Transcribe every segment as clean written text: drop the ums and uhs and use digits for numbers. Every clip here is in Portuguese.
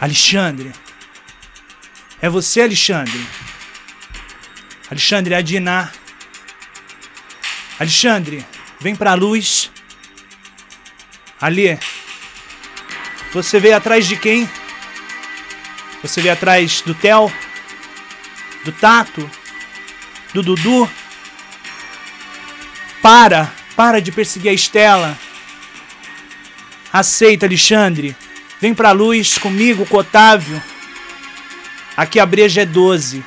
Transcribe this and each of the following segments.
Alexandre. É você, Alexandre? Alexandre, é a Diná. Alexandre, vem pra luz. Ali. Você veio atrás de quem? Você veio atrás do Theo? Do Tato? Do Dudu? Para de perseguir a Estela. Aceita, Alexandre. Vem pra luz comigo, com o Otávio. Aqui a breja é 12.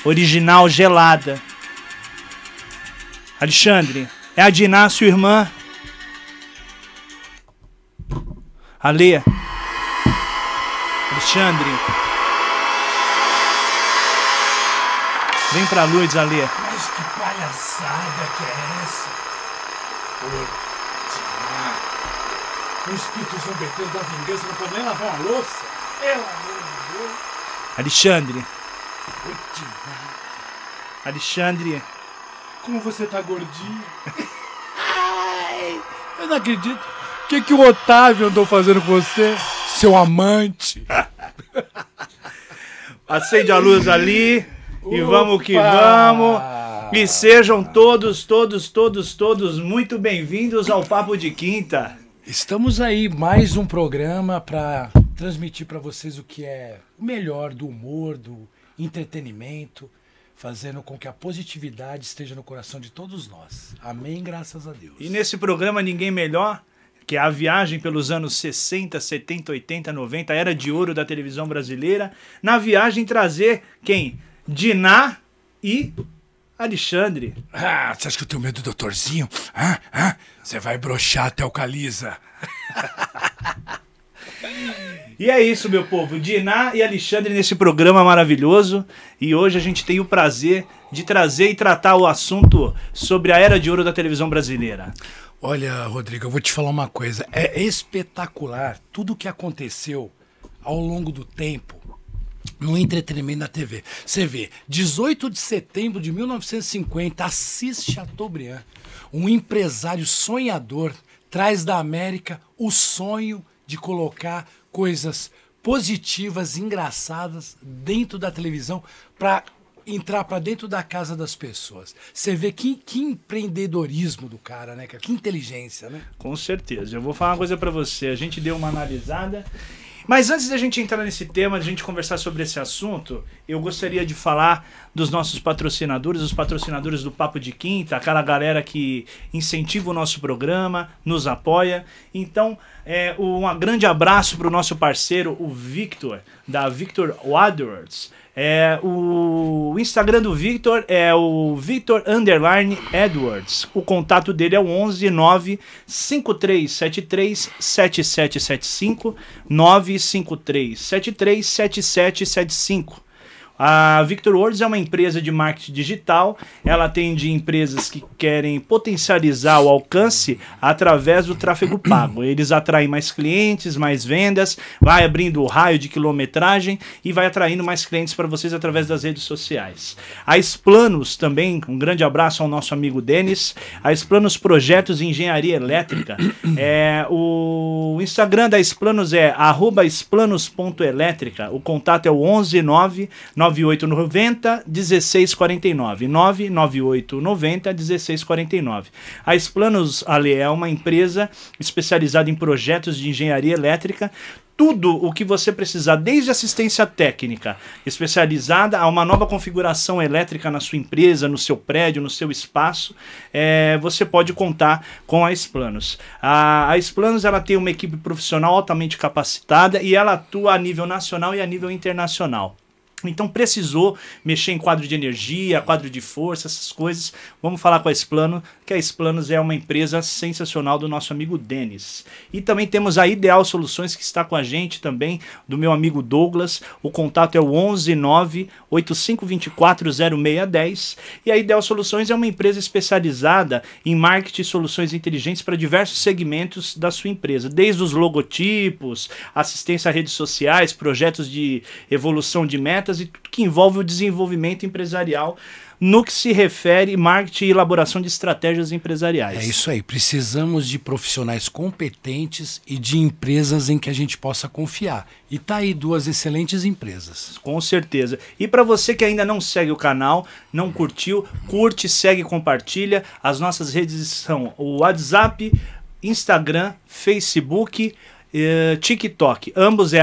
Original gelada. Alexandre, é a Diná, sua irmã? Alê. Alexandre. Vem pra luz, Alê. Mas que palhaçada que é essa? Ô, o espírito zombeteiro da vingança não pode nem lavar uma louça? Pelo amor de Deus. Alexandre. Ô, Diná. Alexandre. Como você tá gordinho. Ai, eu não acredito. O que o Otávio andou fazendo com você? Seu amante. Acende a luz ali. E vamos que vamos. E sejam todos muito bem-vindos ao Papo de Quinta. Estamos aí, mais um programa para transmitir para vocês o que é o melhor do humor, do entretenimento, fazendo com que a positividade esteja no coração de todos nós. Amém, graças a Deus. E nesse programa ninguém melhor, que é a viagem pelos anos 60, 70, 80, 90, a era de ouro da televisão brasileira. Na viagem trazer quem? Diná e Alexandre. Ah, você acha que eu tenho medo do doutorzinho? Você vai broxar até o Caliza. E é isso, meu povo. Diná e Alexandre nesse programa maravilhoso. E hoje a gente tem o prazer de trazer e tratar o assunto sobre a era de ouro da televisão brasileira. Olha, Rodrigo, eu vou te falar uma coisa. É espetacular tudo o que aconteceu ao longo do tempo no entretenimento da TV. Você vê, 18 de setembro de 1950, Assis Chateaubriand, um empresário sonhador, traz da América o sonho de colocar coisas positivas, engraçadas dentro da televisão para entrar para dentro da casa das pessoas. Você vê que empreendedorismo do cara, né? Que inteligência, né? Com certeza. Eu vou falar uma coisa para você. A gente deu uma analisada. Mas antes da gente entrar nesse tema, da gente conversar sobre esse assunto, eu gostaria de falar dos nossos patrocinadores, os patrocinadores do Papo de Quinta, aquela galera que incentiva o nosso programa, nos apoia. Então, um grande abraço para o nosso parceiro, o Victor, da Victor Edwards. O Instagram do Victor é o Victor_Edwards. O contato dele é o 11 95373 7775 95373 7775. A Victor Words é uma empresa de marketing digital. Ela atende empresas que querem potencializar o alcance através do tráfego pago. Eles atraem mais clientes, mais vendas, vai abrindo o raio de quilometragem e vai atraindo mais clientes para vocês através das redes sociais. A Explanos também, um grande abraço ao nosso amigo Denis. A Explanos Projetos de Engenharia Elétrica. O Instagram da Explanos é @explanos.elétrica. O contato é o 11 99890 1649 99890 1649. A Explanos, Ale, é uma empresa especializada em projetos de engenharia elétrica. Tudo o que você precisar, desde assistência técnica especializada a uma nova configuração elétrica na sua empresa, no seu prédio, no seu espaço, você pode contar com a Explanos. A Explanos, ela tem uma equipe profissional altamente capacitada e ela atua a nível nacional e a nível internacional. Então precisou mexer em quadro de energia, quadro de força, essas coisas. Vamos falar com a Explano, que a Explanos é uma empresa sensacional do nosso amigo Denis. E também temos a Ideal Soluções, que está com a gente também, do meu amigo Douglas. O contato é o 11 98524 0610. E a Ideal Soluções é uma empresa especializada em marketing e soluções inteligentes para diversos segmentos da sua empresa, desde os logotipos, assistência a redes sociais, projetos de evolução de metas e tudo que envolve o desenvolvimento empresarial no que se refere marketing e elaboração de estratégias empresariais. É isso aí. Precisamos de profissionais competentes e de empresas em que a gente possa confiar. E tá aí 2 excelentes empresas. Com certeza. E para você que ainda não segue o canal, não curtiu, curte, segue, compartilha. As nossas redes são o WhatsApp, Instagram, Facebook, TikTok. Ambos é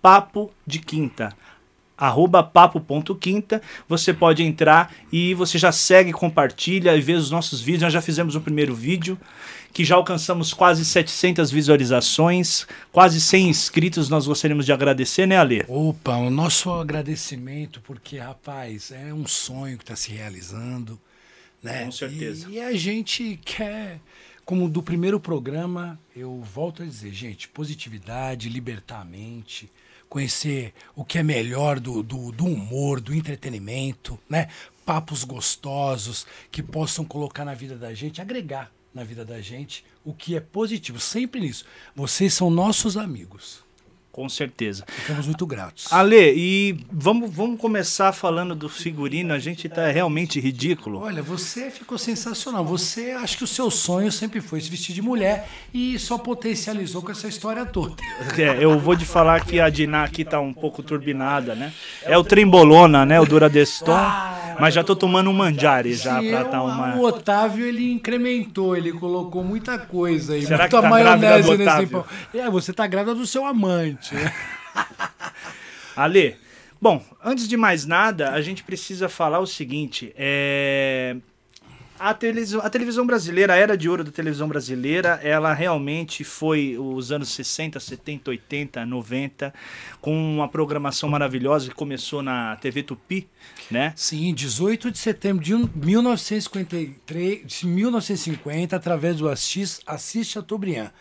@papo de quinta. @papo.quinta. Você pode entrar e você já segue, compartilha e vê os nossos vídeos. Nós já fizemos o primeiro vídeo, que já alcançamos quase 700 visualizações, quase 100 inscritos. Nós gostaríamos de agradecer, né, Ale? Opa, o nosso agradecimento, porque, rapaz, é um sonho que está se realizando, né? Com certeza. E a gente quer, como do primeiro programa, eu volto a dizer, gente, positividade, libertar a mente, conhecer o que é melhor do humor, do entretenimento, né? Papos gostosos que possam colocar na vida da gente, agregar na vida da gente o que é positivo. Sempre nisso. Vocês são nossos amigos. Com certeza. Ficamos muito gratos. Ale, e vamos começar falando do figurino. A gente tá realmente ridículo. Olha, você ficou sensacional. Você, acho que o seu sonho sempre foi se vestir de mulher e só potencializou com essa história toda. Eu vou te falar que a Diná aqui tá um pouco turbinada, né? É o Trembolona, né? O Duradeston. Mas já tô tomando um Manjari já pra tá uma... O Otávio, ele incrementou, ele colocou muita coisa aí. Será muita que tá maionese grávida do nesse Otávio? pão. Você tá grávida do seu amante. Né? Ale, bom, antes de mais nada, a gente precisa falar o seguinte, a televisão brasileira, a era de ouro da televisão brasileira, ela realmente foi os anos 60, 70, 80, 90, com uma programação maravilhosa que começou na TV Tupi, né? Sim, 18 de setembro de 1950, através do Assis Chateaubriand.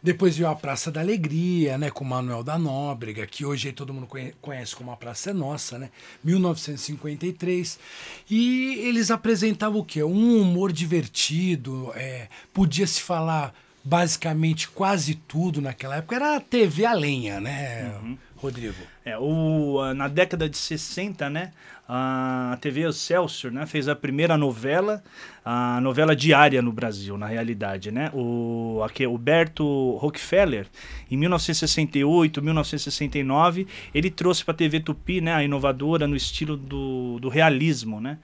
Depois veio a Praça da Alegria, né, com Manuel da Nóbrega, que hoje todo mundo conhece como a Praça é Nossa, né, 1953. E eles apresentavam o quê? Um humor divertido, podia-se falar basicamente quase tudo naquela época. Era a TV a lenha, né, Rodrigo? Na década de 60, né, a TV Excelsior, né, fez a primeira novela, a novela diária no Brasil, na realidade, né? O Berto Rockefeller, em 1968, 1969, ele trouxe para a TV Tupi, né, a inovadora no estilo do realismo, né?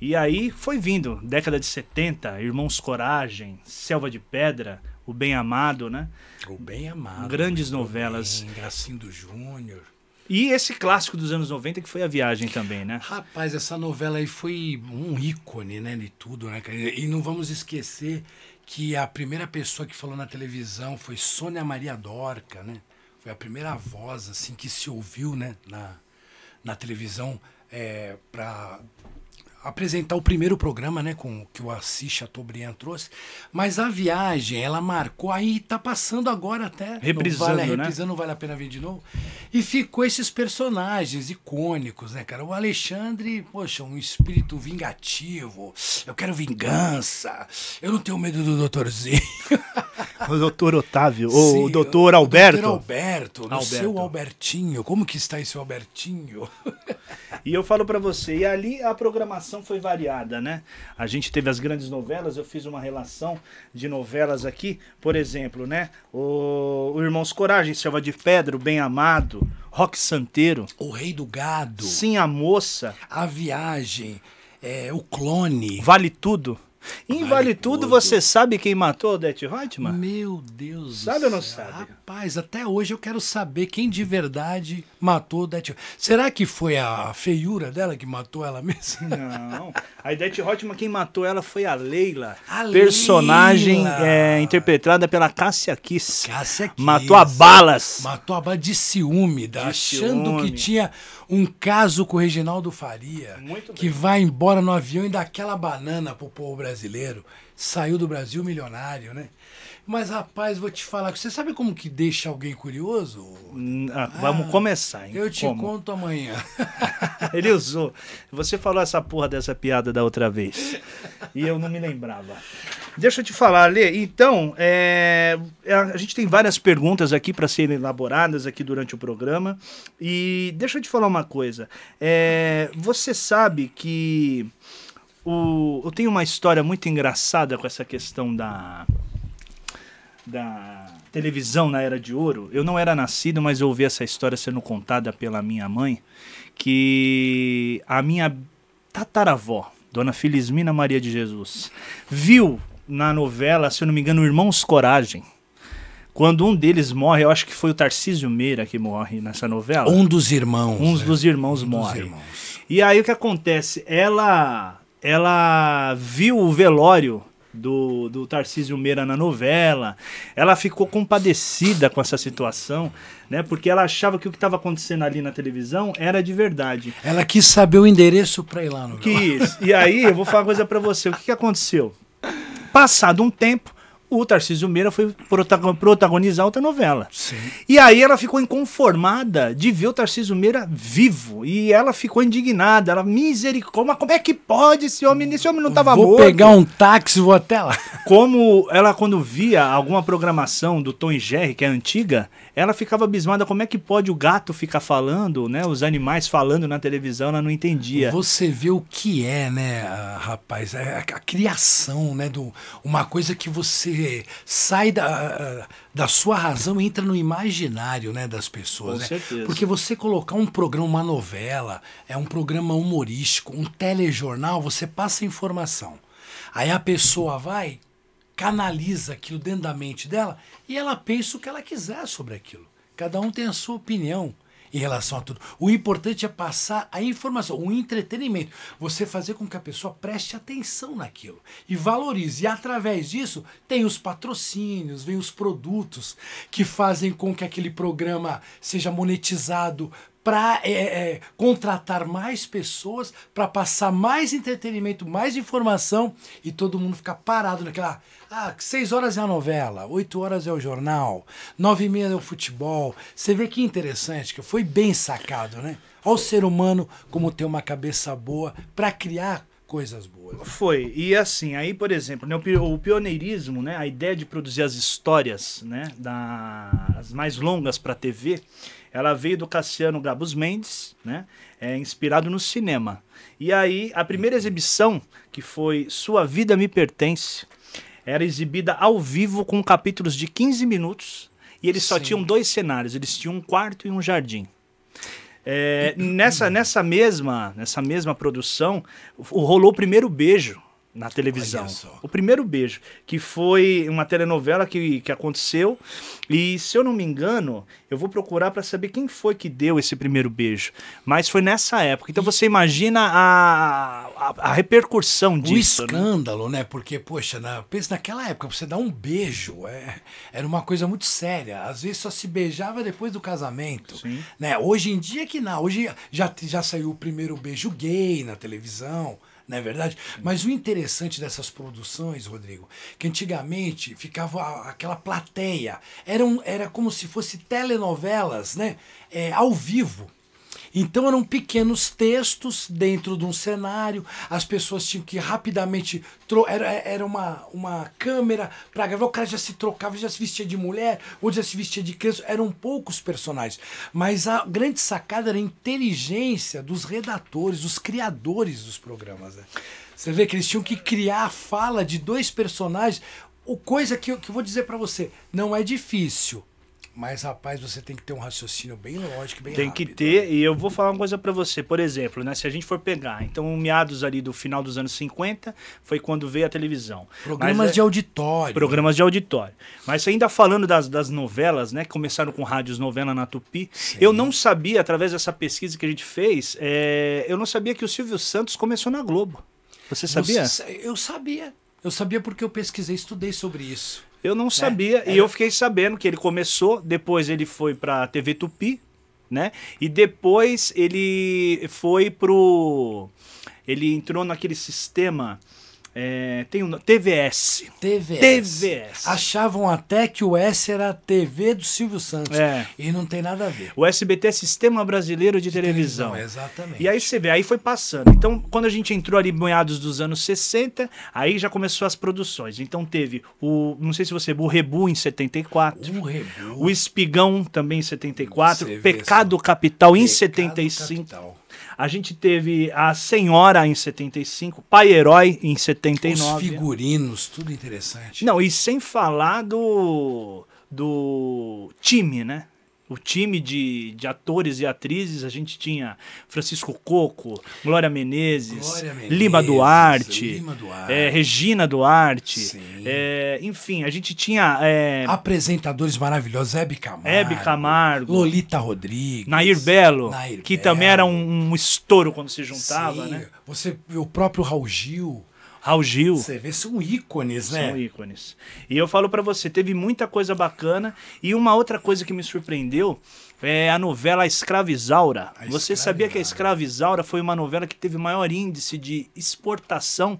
E aí foi vindo, década de 70, Irmãos Coragem, Selva de Pedra, O Bem Amado, né? O Bem Amado. Grandes novelas. Gracindo Júnior. E esse clássico dos anos 90 que foi A Viagem também, né? Rapaz, essa novela aí foi um ícone, né, de tudo, né? E não vamos esquecer que a primeira pessoa que falou na televisão foi Sônia Maria Dorca, né? Foi a primeira voz, assim, que se ouviu, né, na televisão para apresentar o primeiro programa, né, que o Assis Chateaubriand trouxe. Mas A Viagem, ela marcou, aí tá passando agora até. Reprisando, né? Reprisando, Vale a Pena Ver de Novo. E ficou esses personagens icônicos, né, cara? O Alexandre, poxa, um espírito vingativo. Eu quero vingança. Eu não tenho medo do doutorzinho. O doutor Otávio, ou o doutor Alberto. O doutor Alberto, o seu Albertinho. Como que está esse Albertinho? E eu falo pra você, e ali a programação foi variada, né? A gente teve as grandes novelas, eu fiz uma relação de novelas aqui, por exemplo, né? O Irmãos Coragem, Selva de Pedra, O Bem Amado, Roque Santeiro. O Rei do Gado. Sim, a Moça. A Viagem, o Clone. Vale Tudo. Em Vale Tudo, você sabe quem matou Odete Roitman? Meu Deus do céu. Sabe ou não sabe? Rapaz, até hoje eu quero saber quem de verdade matou Odete Roitman. Será que foi a feiura dela que matou ela mesma? Não. A Odete Roitman, quem matou ela foi a Leila. A personagem Leila. Interpretada pela Cássia Kiss. Cássia Kiss. Matou a balas. Matou a bala de ciúme, achando que tinha um caso com o Reginaldo Faria, Muito que bem. vai embora no avião e dá aquela banana pro povo brasileiro. saiu do Brasil milionário, né? Mas, rapaz, vou te falar, você sabe como que deixa alguém curioso? Vamos começar, hein? Eu te conto amanhã. Ele usou. Você falou essa porra dessa piada da outra vez. E eu não me lembrava. Deixa eu te falar, Lê. Então, a gente tem várias perguntas aqui para serem elaboradas aqui durante o programa. E deixa eu te falar uma coisa. Você sabe que eu tenho uma história muito engraçada com essa questão da televisão na Era de Ouro. Eu não era nascido, mas eu ouvi essa história sendo contada pela minha mãe, que a minha tataravó, Dona Felismina Maria de Jesus, viu na novela, se eu não me engano, Irmãos Coragem. Quando um deles morre, eu acho que foi o Tarcísio Meira que morre nessa novela. Um dos irmãos. Um dos irmãos morre. E aí o que acontece? Ela viu o velório do Tarcísio Meira na novela, ela ficou compadecida com essa situação, né? Porque ela achava que o que estava acontecendo ali na televisão era de verdade. Ela quis saber o endereço para ir lá no Quis. E aí, eu vou falar uma coisa para você. O que aconteceu? Passado um tempo, o Tarcísio Meira foi protagonizar outra novela. Sim. E aí ela ficou inconformada de ver o Tarcísio Meira vivo. E ela ficou indignada. Ela, misericórdia, mas como é que pode esse homem não estava morto? Vou pegar um táxi e vou até lá. Como ela, quando via alguma programação do Tom e Jerry, que é antiga, ela ficava abismada. Como é que pode o gato ficar falando, né? Os animais falando na televisão, ela não entendia. Você vê o que é, né, rapaz? A criação, né? Uma coisa que você sai da sua razão e entra no imaginário, né, das pessoas. Com certeza. Porque você colocar um programa, uma novela, um programa humorístico, um telejornal, você passa informação. Aí a pessoa vai, canaliza aquilo dentro da mente dela e ela pensa o que ela quiser sobre aquilo. Cada um tem a sua opinião em relação a tudo. O importante é passar a informação, o entretenimento. Você fazer com que a pessoa preste atenção naquilo e valorize. E através disso, tem os patrocínios, vem os produtos que fazem com que aquele programa seja monetizado para contratar mais pessoas, para passar mais entretenimento, mais informação e todo mundo ficar parado naquela... 6 horas é a novela, 8 horas é o jornal, 9h30 é o futebol. Você vê que interessante, que foi bem sacado, né? Olha o ser humano como tem uma cabeça boa para criar coisas boas. Foi. E assim, aí, por exemplo, né, o pioneirismo, né, a ideia de produzir as histórias, né, as mais longas para a TV, ela veio do Cassiano Gabus Mendes, né, inspirado no cinema. E aí, a primeira exibição, que foi Sua Vida Me Pertence, era exibida ao vivo com capítulos de 15 minutos e eles só tinham 2 cenários, eles tinham um quarto e um jardim. Nessa mesma produção, rolou o primeiro beijo na televisão. O primeiro beijo, que foi uma telenovela que aconteceu. E, se eu não me engano, eu vou procurar para saber quem foi que deu esse primeiro beijo. Mas foi nessa época. Então você imagina a repercussão disso. O escândalo, né? Porque, poxa, pensa naquela época, você dar um beijo era uma coisa muito séria. Às vezes só se beijava depois do casamento. Sim. Né? Hoje em dia que não. Hoje já saiu o primeiro beijo gay na televisão. Não é verdade? Mas o interessante dessas produções, Rodrigo, que antigamente ficava aquela plateia, era como se fosse telenovelas, né? Ao vivo. Então eram pequenos textos dentro de um cenário, as pessoas tinham que rapidamente... Era uma câmera para gravar, o cara já se trocava, já se vestia de mulher, ou já se vestia de criança, eram poucos personagens. Mas a grande sacada era a inteligência dos redatores, dos criadores dos programas. Né? Você vê que eles tinham que criar a fala de 2 personagens, coisa que eu vou dizer para você, não é difícil. Mas, rapaz, você tem que ter um raciocínio bem lógico, bem rápido. Tem que ter, e eu vou falar uma coisa pra você. Por exemplo, né, se a gente for pegar, então, meados ali do final dos anos 50, foi quando veio a televisão. Programas de auditório. Programas de auditório. Mas ainda falando das novelas, né, que começaram com rádios novela na Tupi, sim, eu não sabia, através dessa pesquisa que a gente fez, eu não sabia que o Silvio Santos começou na Globo. Você sabia? Eu sabia. Eu sabia porque eu pesquisei, estudei sobre isso. Eu não sabia, e eu fiquei sabendo que ele começou, depois ele foi pra TV Tupi, né? E depois ele foi ele entrou naquele sistema Tem um TVS. TVS. Achavam até que o S era a TV do Silvio Santos. E não tem nada a ver. O SBT é Sistema Brasileiro de Televisão. Exatamente. E aí você vê, aí foi passando. Então, quando a gente entrou ali meados dos anos 60, aí já começou as produções. Então teve não sei se você viu, o Rebu em 74. O Espigão também em 74. Pecado Capital em 75. A gente teve a Senhora em 75, Pai Herói em 79. Os figurinos, tudo interessante. Não, e sem falar do time, né? O time de atores e atrizes, a gente tinha Francisco Coco, Glória Menezes, Lima Duarte, Regina Duarte, enfim, a gente tinha... apresentadores maravilhosos, Hebe Camargo, Lolita Rodrigues, Nair Belo, que também era um estouro quando se juntava, né? Você vê o próprio Raul Gil. Você vê, são ícones, né? São ícones. E eu falo pra você, teve muita coisa bacana. E uma outra coisa que me surpreendeu é a novela A Escravizaura. Você sabia que a Escravizaura foi uma novela que teve maior índice de exportação?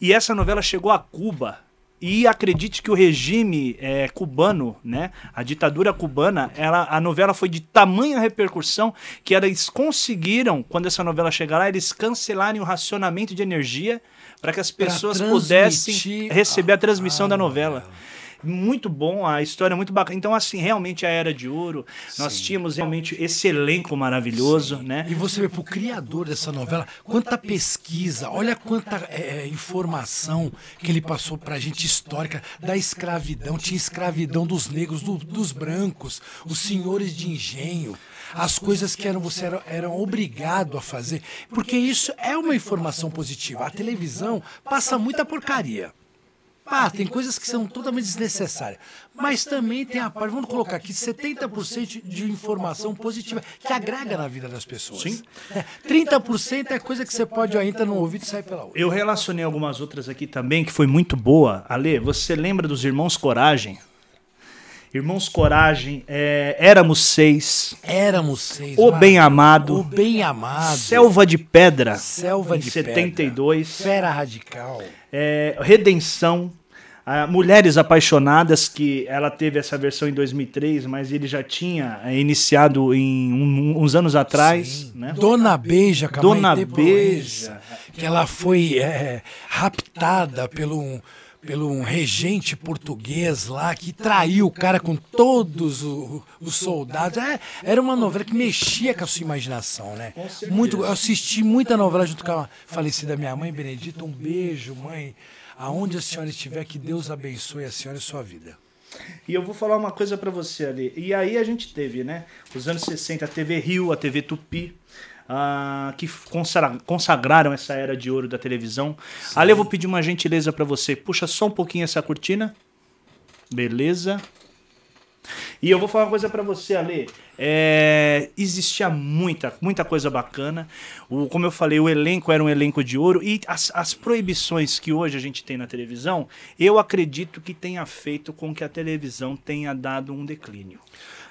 E essa novela chegou a Cuba. E acredite que o regime cubano, né, a ditadura cubana, a novela foi de tamanha repercussão que eles conseguiram, quando essa novela chegar lá, eles cancelarem o racionamento de energia para que as pessoas pudessem receber a transmissão da novela. Muito bom, a história é muito bacana. Então, assim, realmente a Era de Ouro, nós tínhamos realmente esse elenco maravilhoso, né? E você vê, pro criador dessa novela, quanta pesquisa, olha quanta informação que ele passou pra gente histórica da escravidão. Tinha escravidão dos negros, dos brancos, os senhores de engenho, as coisas que você era obrigado a fazer, porque isso é uma informação positiva. A televisão passa muita porcaria. Tem coisas que são totalmente desnecessárias. Mas também tem a parte, vamos colocar aqui, 70% de informação positiva, que agrega na vida das pessoas. Sim. 30% é coisa que você pode entrar no ouvido e sair pela outra. Eu relacionei algumas outras aqui também, que foi muito boa. Ale, você lembra dos Irmãos Coragem? Irmãos Coragem, Éramos Seis. O Bem Amado. Selva de Pedra. Selva de 72. Pedra. Fera Radical. Redenção. Mulheres Apaixonadas, que ela teve essa versão em 2003, mas ele já tinha iniciado uns anos atrás. Né? Dona Beija, Dona Beija. Que ela foi raptada pelo um regente português lá que traiu o cara com todos os soldados. Era uma novela que mexia com a sua imaginação, né? Eu assisti muita novela junto com a falecida minha mãe, Benedita. Um beijo, mãe. Aonde a senhora estiver, que Deus abençoe a senhora e a sua vida. E eu vou falar uma coisa pra você ali. E aí a gente teve, né? Os anos 60, a TV Rio, a TV Tupi, que consagraram essa era de ouro da televisão. Ali eu vou pedir uma gentileza pra você. Puxa só um pouquinho essa cortina. Beleza. E eu vou falar uma coisa pra você, Ale. Existia muita coisa bacana. Como eu falei, o elenco era um elenco de ouro. E as proibições que hoje a gente tem na televisão, eu acredito que tenha feito com que a televisão tenha dado um declínio.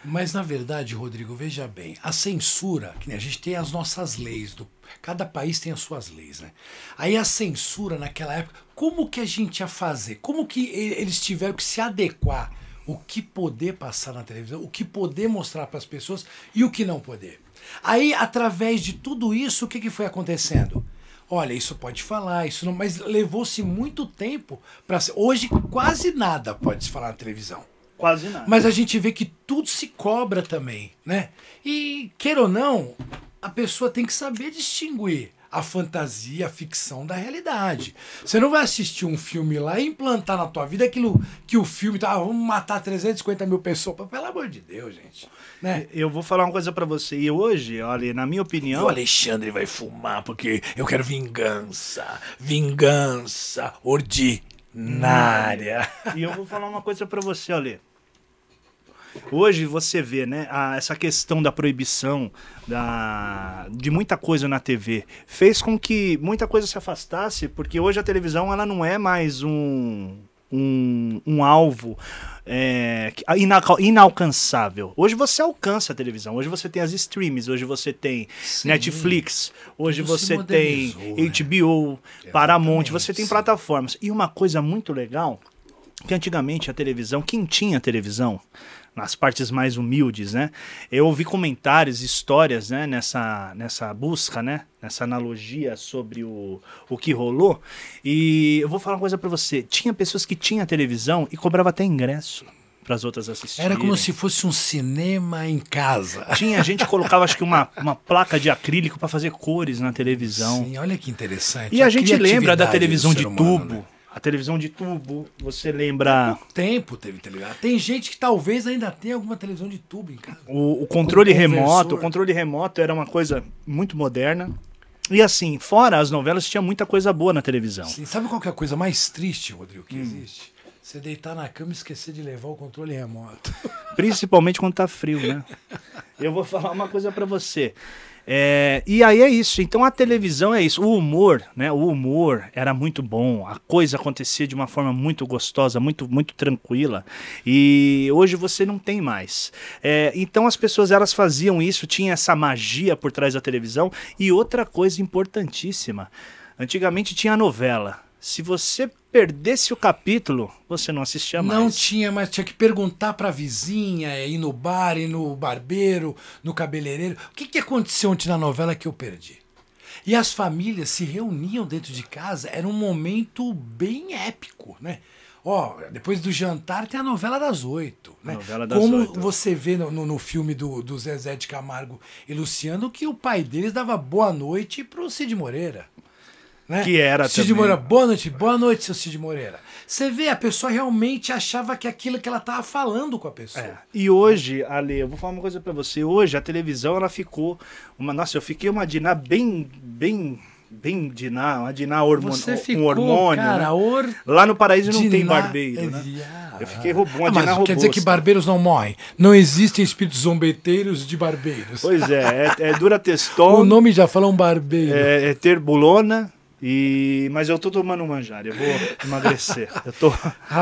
Mas, na verdade, Rodrigo, veja bem, a censura, que a gente tem as nossas leis, cada país tem as suas leis, né? Aí a censura, naquela época, como que a gente ia fazer? Como que eles tiveram que se adequar? O que poder passar na televisão, o que poder mostrar para as pessoas e o que não poder. Aí, através de tudo isso, o que foi acontecendo? Olha, isso pode falar, isso não, mas levou-se muito tempo para... Hoje, quase nada pode se falar na televisão. Quase nada. Mas a gente vê que tudo se cobra também, né? E, queira ou não, a pessoa tem que saber distinguir a fantasia, a ficção da realidade. Você não vai assistir um filme lá e implantar na tua vida aquilo que o filme tá, vamos matar 350 mil pessoas. Pelo amor de Deus, gente. Né? Eu vou falar uma coisa pra você. E hoje, olha, na minha opinião... O Alexandre vai fumar porque eu quero vingança. Vingança ordinária. E eu vou falar uma coisa pra você, olha. Hoje você vê, né, essa questão da proibição de muita coisa na TV fez com que muita coisa se afastasse, porque hoje a televisão ela não é mais um alvo inalcançável. Hoje você alcança a televisão, hoje você tem as streams, hoje você tem Netflix, hoje você tem HBO, Paramount, você tem plataformas. E uma coisa muito legal, que antigamente a televisão, quem tinha televisão, nas partes mais humildes, né? Eu ouvi comentários, histórias, né? Nessa busca, né? Nessa analogia sobre o que rolou. E eu vou falar uma coisa pra você. Tinha pessoas que tinham televisão e cobrava até ingresso para as outras assistirem. Era como se fosse um cinema em casa. Tinha gente que colocava, acho que uma placa de acrílico para fazer cores na televisão. Sim, olha que interessante. E a gente lembra da televisão de tubo. Né? A televisão de tubo, você lembra... Há pouco tempo teve televisão. Tem gente que talvez ainda tenha alguma televisão de tubo em casa. O controle remoto, o controle remoto era uma coisa muito moderna. E assim, fora as novelas, tinha muita coisa boa na televisão. Sim, sabe qual que é a coisa mais triste, Rodrigo, que existe? Você deitar na cama e esquecer de levar o controle remoto. Principalmente quando tá frio, né? Eu vou falar uma coisa pra você. E aí é isso, então a televisão é isso, o humor, né? O humor era muito bom, a coisa acontecia de uma forma muito gostosa, muito, muito tranquila, e hoje você não tem mais. Então as pessoas, elas faziam isso, tinha essa magia por trás da televisão. E outra coisa importantíssima, antigamente tinha a novela. Se você perdesse o capítulo, você não assistia mais. Não tinha mais, tinha que perguntar pra vizinha, ir no bar, ir no barbeiro, no cabeleireiro. O que aconteceu ontem na novela que eu perdi? E as famílias se reuniam dentro de casa, era um momento bem épico, né? Ó, depois do jantar tem a novela das 8, né? Como você vê no filme do Zezé de Camargo e Luciano, que o pai deles dava boa noite pro Cid Moreira. Né? Que era Cid também. Moreira, boa noite, seu Cid Moreira. Você vê, a pessoa realmente achava que aquilo que ela estava falando com a pessoa. E hoje, Ale, eu vou falar uma coisa pra você. Hoje a televisão, ela ficou nossa, eu fiquei uma Diná bem Diná, uma Diná ficou, um hormônio, cara, né? Lá no Paraíso não tem barbeiro, né? Eu fiquei uma Diná robôs. Quer dizer que barbeiros não morrem? Não existem espíritos zombeteiros de barbeiros. Pois é Durateston. O nome já fala um barbeiro. É Terbulona. Mas eu tô tomando um manjar, eu vou emagrecer. Eu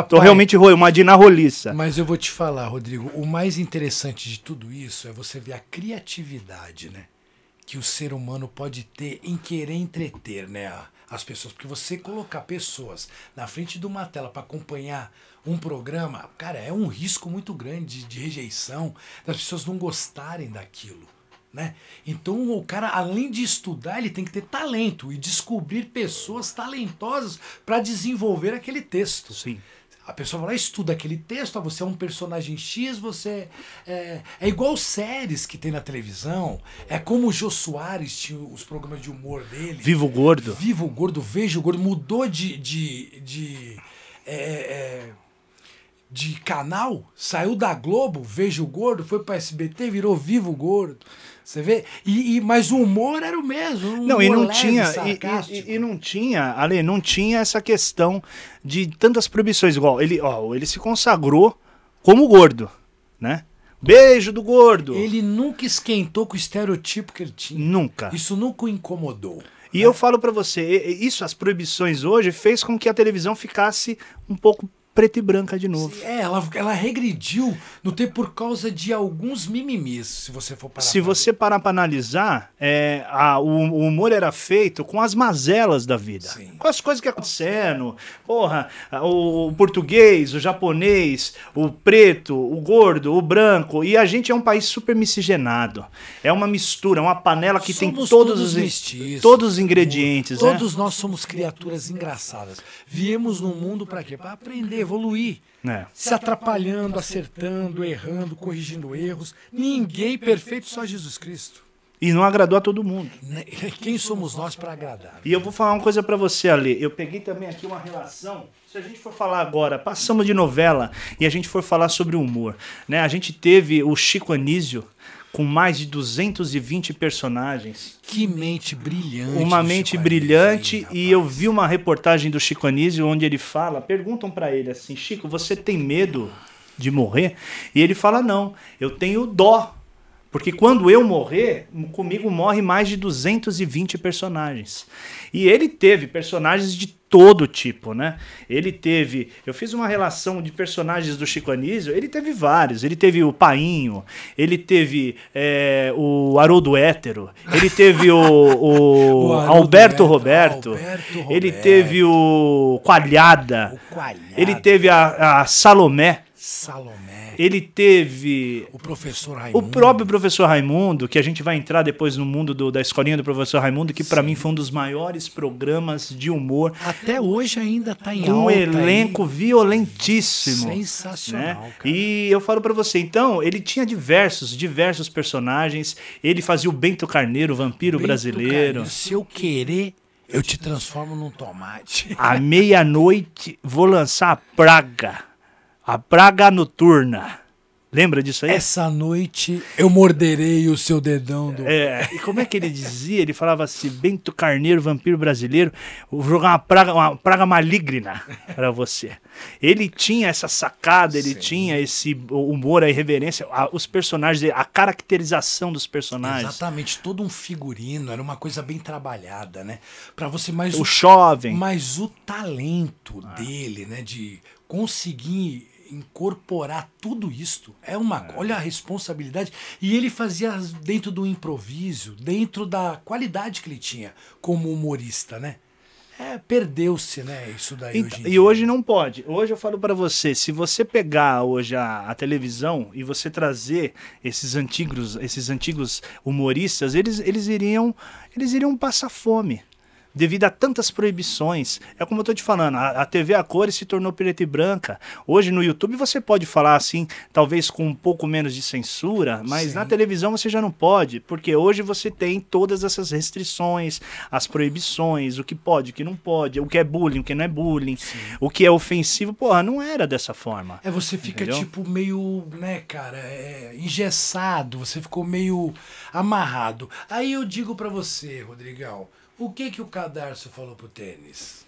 tô realmente uma Diná roliça. Mas eu vou te falar, Rodrigo, o mais interessante de tudo isso é você ver a criatividade, né? Que o ser humano pode ter em querer entreter, né? As pessoas. Porque você colocar pessoas na frente de uma tela para acompanhar um programa, cara, é um risco muito grande de rejeição, das pessoas não gostarem daquilo. Né? Então o cara, além de estudar, ele tem que ter talento e descobrir pessoas talentosas para desenvolver aquele texto. Sim. A pessoa vai lá, estuda aquele texto, você é um personagem X, você é igual séries que tem na televisão, é como o Jô Soares tinha os programas de humor dele. Vivo Gordo. Vivo Gordo, Vejo Gordo, mudou de canal, saiu da Globo, Vejo Gordo, foi para SBT, virou Vivo Gordo. Você vê? Mas o humor era o mesmo. Não, e não tinha. E não tinha, Ale, não tinha essa questão de tantas proibições. Igual, ele se consagrou como gordo, né? Beijo do gordo. Ele nunca esquentou com o estereotipo que ele tinha. Nunca. Isso nunca o incomodou. E eu falo pra você, as proibições hoje fez com que a televisão ficasse um pouco preta e branca de novo. Ela regrediu no tempo por causa de alguns mimimis, se você for parar. Se você parar para analisar, o humor era feito com as mazelas da vida. Sim. Com as coisas que aconteceram. Porra, o português, o japonês, o preto, o gordo, o branco. E a gente é um país super miscigenado. É uma mistura, uma panela que tem todos os ingredientes. Todos nós somos criaturas engraçadas. Viemos no mundo para quê? Para aprender, evoluir. Se atrapalhando, acertando, errando, corrigindo erros. Ninguém perfeito, só Jesus Cristo. E não agradou a todo mundo. Quem somos nós para agradar? E eu vou falar uma coisa para você, Ale. Eu peguei também aqui uma relação. Se a gente for falar agora, passamos de novela e a gente for falar sobre o humor, né? A gente teve o Chico Anísio com mais de 220 personagens. Que mente brilhante. Uma mente brilhante. E eu vi uma reportagem do Chico Anísio onde ele fala, perguntam para ele assim, Chico, você tem medo de morrer? E ele fala, não, eu tenho dó, Porque quando eu morrer, comigo morre mais de 220 personagens. E ele teve personagens de todo tipo, né? Ele teve... Eu fiz uma relação de personagens do Chico Anísio, ele teve vários. Ele teve o Painho, ele teve o Haroldo Hétero, ele teve o Alberto Roberto, ele teve o Coalhada, ele teve a Salomé. Ele teve o professor Raimundo. O próprio professor Raimundo, que a gente vai entrar depois no mundo da escolinha do professor Raimundo, que para mim foi um dos maiores programas de humor. Até hoje ainda tá em alta. Um elenco aí. Violentíssimo. Sensacional, né? Cara. E eu falo para você, então, ele tinha diversos personagens. Ele fazia o Bento Carneiro, o vampiro brasileiro. Carneiro, se eu querer, eu te transformo num tomate. À meia-noite, vou lançar a Praga. A Praga Noturna. Lembra disso aí? Essa noite eu morderei o seu dedão. E como é que ele dizia? Ele falava assim, Bento Carneiro, vampiro brasileiro, vou jogar uma praga maligna para você. Ele tinha essa sacada, ele tinha esse humor, a irreverência, os personagens, a caracterização dos personagens. Exatamente, todo um figurino, era uma coisa bem trabalhada, né? Para você mais o jovem. Mas o talento dele, né, de conseguir incorporar tudo isto olha a responsabilidade, e ele fazia dentro do improviso, dentro da qualidade que ele tinha como humorista, né? Perdeu-se, né, isso daí então, hoje em dia. E hoje não pode. Hoje eu falo para você, se você pegar hoje a televisão e você trazer esses antigos humoristas, eles iriam passar fome. Devido a tantas proibições. É como eu tô te falando, a TV a cores se tornou preta e branca. Hoje no YouTube você pode falar assim, talvez com um pouco menos de censura, mas na televisão você já não pode, porque hoje você tem todas essas restrições, as proibições, o que pode, o que não pode, o que é bullying, o que não é bullying, o que é ofensivo. Porra, não era dessa forma. Você fica tipo meio, né, cara, engessado, você ficou meio amarrado. Aí eu digo pra você, Rodrigão, o que o Cadarço falou pro Tênis?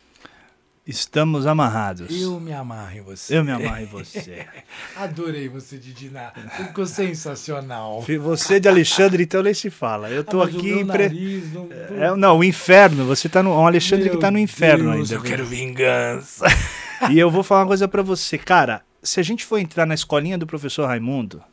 Estamos amarrados. Eu me amarro em você. Eu me amarro em você. Adorei você, Didiná. Ficou sensacional. Você de Alexandre, então nem se fala. Eu tô aqui... O meu nariz não, o inferno. Você tá no... Um Alexandre que tá no inferno Deus, ainda. Eu quero vingança. E eu vou falar uma coisa pra você. Cara, se a gente for entrar na escolinha do professor Raimundo,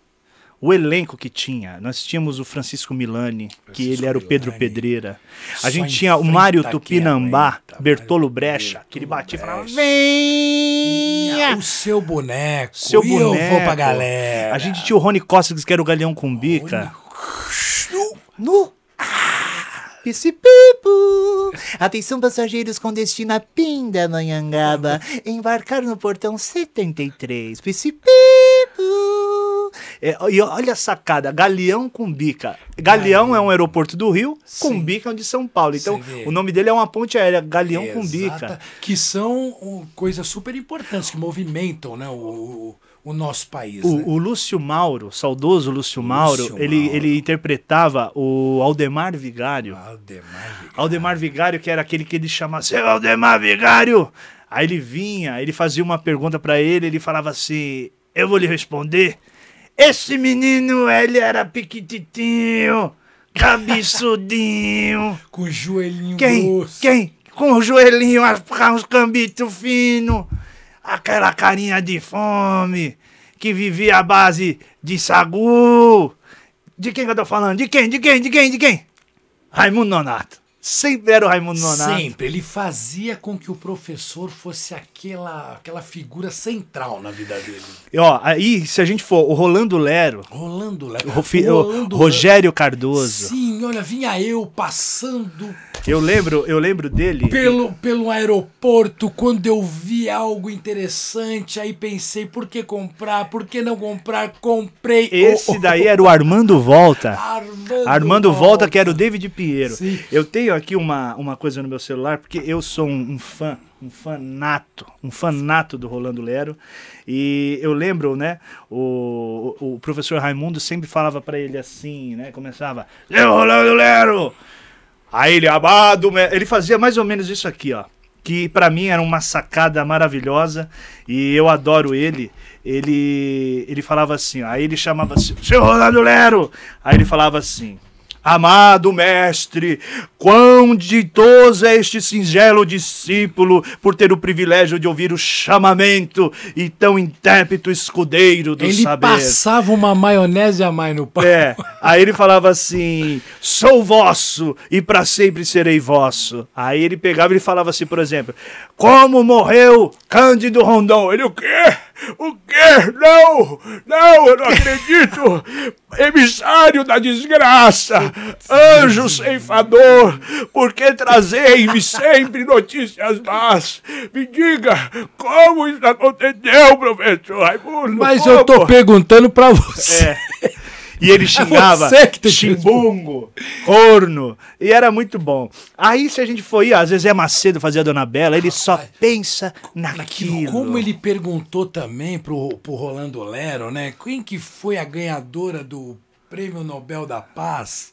o elenco que tinha, nós tínhamos o Francisco Milani, que ele era o Pedro Pedreira. A gente tinha o Mário Tupinambá, Bertolo Brecha, que ele batia e falava, venha! O seu boneco, seu boneco. Eu vou pra galera. A gente tinha o Rony Costa, que era o Galeão com Bica. No... Picipipo. Atenção, passageiros com destino a Pindamonhangaba. Embarcar no portão 73. Picipipo. E olha a sacada, Galeão com Bica. Galeão é um aeroporto do Rio, com Bica é um de São Paulo. Então, o nome dele é uma ponte aérea, Galeão com Bica. Que são coisas super importantes, que movimentam, né, o nosso país. O Lúcio Mauro, saudoso Lúcio Mauro, ele interpretava o Aldemar Vigário. Aldemar Vigário, que era aquele que ele chamava, seu Aldemar Vigário! Aí ele vinha, ele fazia uma pergunta pra ele falava assim, eu vou lhe responder. Esse menino, ele era piquititinho, cabeçudinho. Com o joelhinho grosso. Quem? Com o joelhinho, uns cambitos finos. Aquela carinha de fome, que vivia à base de sagu. De quem que eu tô falando? De quem? Raimundo Nonato. Sempre era o Raimundo Nonato. Sempre. Ele fazia com que o professor fosse aquela figura central na vida dele. E, aí, se a gente for, o Rolando Lero. O Rogério Cardoso. Sim, olha, vinha eu passando... Eu lembro dele. Pelo aeroporto, quando eu vi algo interessante, aí pensei, por que comprar? Por que não comprar? Comprei. Esse daí era o Armando Volta. Armando Volta, que era o David Pinheiro. Sim. Eu tenho aqui uma coisa no meu celular, porque eu sou um fã nato do Rolando Lero. E eu lembro, né, o professor Raimundo sempre falava pra ele assim, né, começava, Rolando Lero! Aí ele, ele fazia mais ou menos isso aqui, ó. que para mim era uma sacada maravilhosa e eu adoro ele. Ele falava assim, aí ele chamava assim, seu Rolando Lero, aí ele falava assim: amado mestre, quão ditoso é este singelo discípulo por ter o privilégio de ouvir o chamamento e tão intérprito escudeiro do saber. Ele passava uma maionese a mais no pão. Aí ele falava assim: sou vosso e para sempre serei vosso. Aí ele pegava e ele falava assim, por exemplo: como morreu Cândido Rondon? Ele, o quê? O quê? Não, eu não acredito. Emissário da desgraça, anjo ceifador, por que trazei-me sempre notícias más? Me diga, como isso aconteceu, professor Raimundo? Mas como? eu tô perguntando pra você. E ele xingava chimbungo, corno, e era muito bom. Aí se a gente for ir, às vezes é Macedo fazia a Dona Bela, ele só pensa naquilo. Como ele perguntou também pro Rolando Lero, né? Quem que foi a ganhadora do Prêmio Nobel da Paz?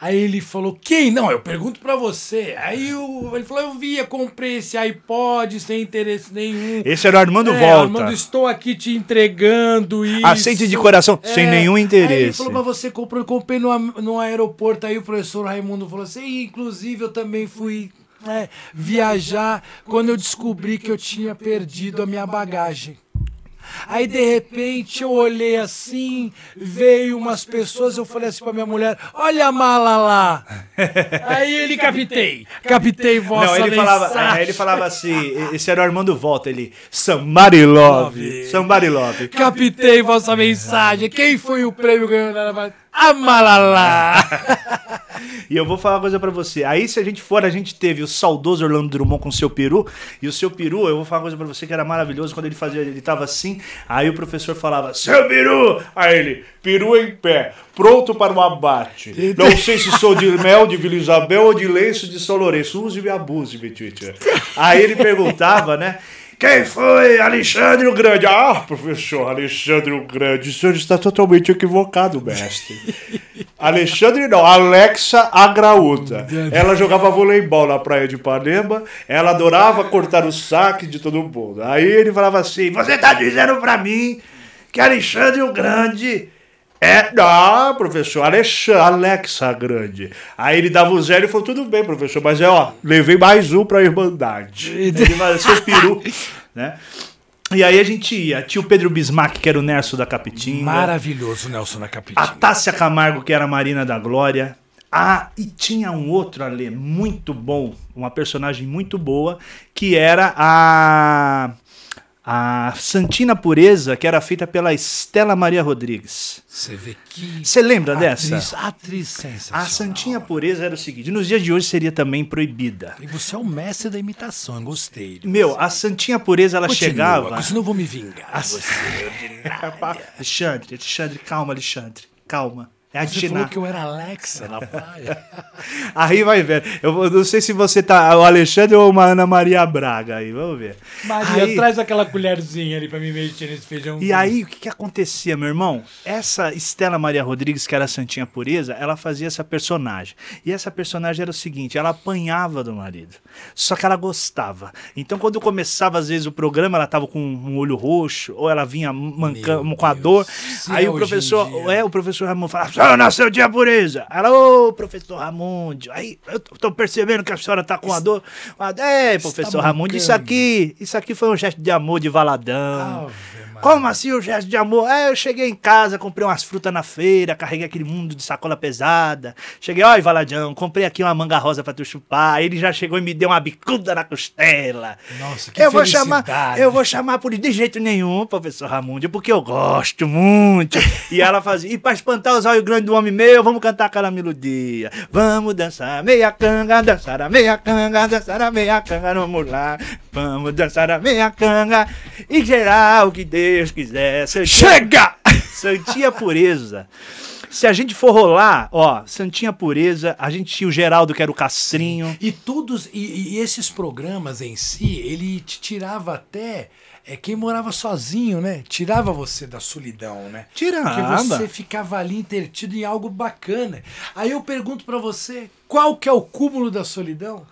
Aí ele falou, quem? Não, eu pergunto pra você. Aí ele falou, eu via, comprei esse iPod sem interesse nenhum. Esse era o Armando Volta. Armando, estou aqui te entregando isso. Aceite de coração, sem nenhum interesse. Aí ele falou, mas você comprou, eu comprei no aeroporto. Aí o professor Raimundo falou assim, inclusive eu também fui viajar quando eu descobri que eu tinha perdido a minha bagagem. Aí de repente eu olhei assim, veio umas pessoas, eu falei assim pra minha mulher, olha a mala lá. Aí ele captei vossa mensagem. Ele falava assim, esse era o Armando Volta, ele, somebody love. Captei vossa mensagem, quem foi o prêmio ganhador? A mala lá. E eu vou falar uma coisa pra você. Aí se a gente teve o saudoso Orlando Drummond com o seu peru. E o seu peru, eu vou falar uma coisa pra você que era maravilhoso. Quando ele tava assim, aí o professor falava, seu peru! Aí ele, peru em pé, pronto para o abate. Não sei se sou de mel de Vila Isabel ou de lenço de São Lourenço. Use-me e abuse-me, teacher. Aí ele perguntava, né? Quem foi? Alexandre o Grande. Ah, professor, Alexandre o Grande. O senhor está totalmente equivocado, mestre. Alexandre não, Alexa a Graúta. Ela jogava voleibol na praia de Ipanema. Ela adorava cortar o saque de todo mundo. Aí ele falava assim, você está dizendo para mim que Alexandre o Grande... Não, professor, Alexa Grande. Aí ele dava o zero e falou, tudo bem, professor, mas levei mais um pra Irmandade. Ele falou, seu peru, né? E aí a gente ia, tinha o Pedro Bismarck, que era o Nerso da Capitinga. Maravilhoso o Nelson da Capitinga. A Tássia Camargo, que era a Marina da Glória. E tinha um outro ali, muito bom, uma personagem muito boa, que era a Santina Pureza, que era feita pela Estela Maria Rodrigues. Você vê que... Você lembra dessa? Atriz sensacional. A Santinha Pureza era o seguinte, nos dias de hoje seria também proibida. E você é o mestre da imitação, eu gostei. A Santinha Pureza, ela chegava... Senão eu vou me vingar. Alexandre, calma, Alexandre, calma. Você falou que eu era Alexa na praia. Aí vai ver. Eu não sei se você tá o Alexandre ou uma Ana Maria Braga aí, vamos ver. Maria, traz aquela colherzinha ali pra me mexer nesse feijão. E aí, o que acontecia, meu irmão? Essa Estela Maria Rodrigues, que era a Santinha Pureza, ela fazia essa personagem. E essa personagem era o seguinte, ela apanhava do marido. Só que ela gostava. Então, quando começava, às vezes, o programa, ela tava com um olho roxo, ou ela vinha mancando com a dor. Aí o professor Ramon falava, nasceu Tia Pureza. Ela, ô, professor Ramundi, aí eu tô percebendo que a senhora tá com a dor. Professor Ramundi, isso aqui foi um gesto de amor de Valadão. Como assim um gesto de amor? Eu cheguei em casa, comprei umas frutas na feira, carreguei aquele mundo de sacola pesada. Cheguei, Valadão, comprei aqui uma manga rosa pra tu chupar. Aí ele já chegou e me deu uma bicuda na costela. Nossa, que felicidade. Eu vou chamar por de jeito nenhum, professor Ramundi, porque eu gosto muito. E ela fazia, e pra espantar os olhos grandes do homem meu, vamos cantar aquela melodia. Vamos dançar meia canga, dançar a meia canga, dançar a meia canga, vamos lá. Vamos dançar a meia canga e gerar o que Deus quiser. Chega! Santinha Pureza. Se a gente for rolar, Santinha Pureza, a gente tinha o Geraldo, que era o Castrinho. E esses programas em si, ele te tirava até... quem morava sozinho, né? Tirava você da solidão, né? Tirava. Porque você ficava ali entretido em algo bacana. Aí eu pergunto pra você, qual que é o cúmulo da solidão?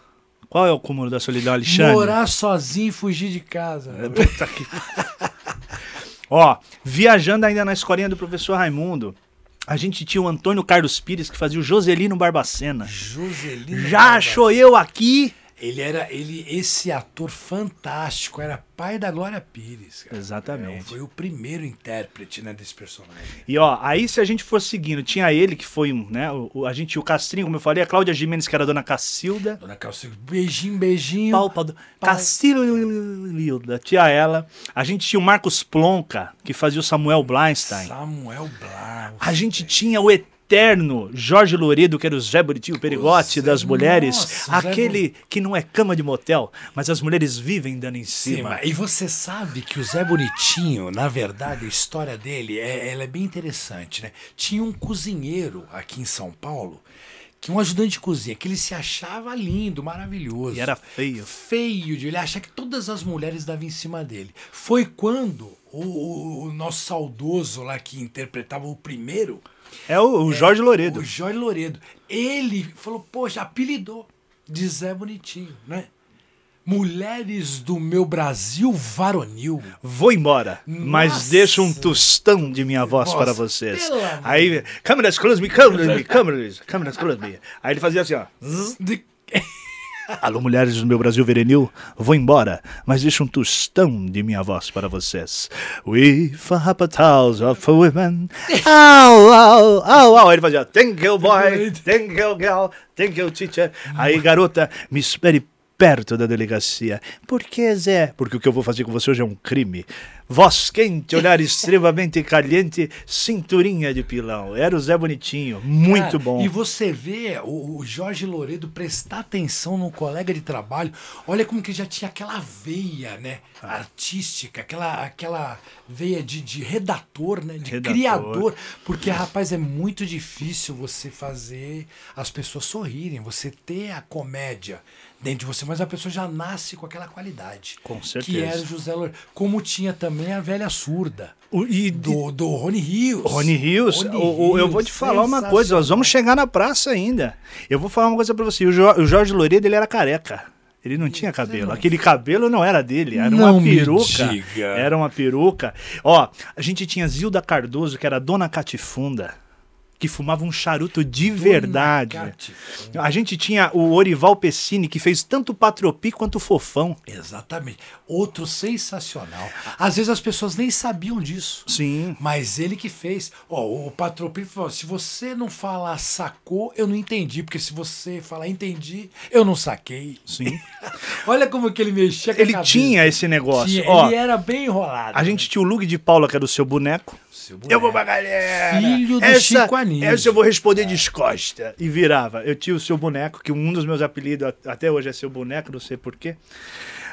Qual é o cúmulo da solidão, Alexandre? Morar sozinho e fugir de casa. Puta que... Ó, viajando ainda na escolinha do professor Raimundo, a gente tinha o Antônio Carlos Pires, que fazia o Joselino Barbacena. Joselino Já Barbacena. achou eu aqui? Esse ator fantástico, era pai da Glória Pires. Cara. Exatamente. Foi o primeiro intérprete, né, desse personagem. E ó, aí se a gente for seguindo, tinha ele que foi um, né, o Castrinho, como eu falei, a Cláudia Gimenez, que era a Dona Cacilda. Dona Cacilda, beijinho, beijinho. Cacilda, tinha ela. A gente tinha o Marcos Plonka, que fazia o Samuel Bleinstein. Samuel Blau. A gente tinha o eterno Jorge Loredo, que era o Zé Bonitinho, o perigote das mulheres. Nossa, aquele que não é cama de motel, mas as mulheres vivem dando em cima. E você sabe que o Zé Bonitinho, na verdade, a história dele ela é bem interessante, né? Tinha um cozinheiro aqui em São Paulo, que um ajudante de cozinha, que ele se achava lindo, maravilhoso. E era feio. Feio de ele achar que todas as mulheres davam em cima dele. Foi quando o nosso saudoso lá que interpretava o primeiro... É o Jorge Loredo. O Jorge Loredo. Ele falou, poxa, apelidou de Zé Bonitinho, né? Mulheres do meu Brasil varonil. Vou embora, mas Nossa. deixo um tostão de minha voz Nossa, para vocês. pelo amor. Aí, câmeras, close me, câmeras, close me. Aí ele fazia assim, ó. De- Alô, mulheres do meu Brasil verenil, vou embora, mas deixo um tostão de minha voz para vocês. We have a house of women. Au, au, au, au. Aí ele fazia, thank you, boy, thank you, girl, thank you, teacher. Aí, garota, me espere perto da delegacia. Por que, Zé? Porque o que eu vou fazer com você hoje é um crime. Voz quente, olhar extremamente caliente, cinturinha de pilão. Era o Zé Bonitinho, muito Cara, bom. E você vê o Jorge Loredo prestar atenção no colega de trabalho. Olha como que já tinha aquela veia, né, artística, aquela veia de redator, né, de Redator. criador. Porque, rapaz, é muito difícil você fazer as pessoas sorrirem, você ter a comédia dentro de você, mas a pessoa já nasce com aquela qualidade. Com certeza. Que era o José Loredo. Como tinha também a velha surda. E Do Rony Rios. Rony Rios, eu vou te falar uma coisa, nós vamos chegar na praça ainda. Eu vou falar uma coisa pra você, o Jorge Loredo, ele era careca. Ele não tinha cabelo. Aquele cabelo não era dele, era uma Não me peruca. diga. Era uma peruca. Ó, a gente tinha Zilda Cardoso, que era a Dona Catifunda, que fumava um charuto de verdade. Catifunda. A gente tinha o Orival Pessini, que fez tanto o Patropi quanto o Fofão. Exatamente. Outro sensacional. Às vezes as pessoas nem sabiam disso. Sim. Mas ele que fez. Ó, o Patropi falou: se você não falar sacou, eu não entendi. Porque se você falar entendi, eu não saquei. Sim. Olha como que ele mexia com a Ele cabeça. tinha esse negócio. Tinha, Ó, ele era bem enrolado. a gente tinha o Lug de Paula, que era o seu boneco. Seu Eu vou boneco. pra galera. Filho do essa, Chico Anísio. essa eu vou responder descosta. E virava. Eu tinha o seu boneco, que um dos meus apelidos até hoje é seu boneco, não sei porquê.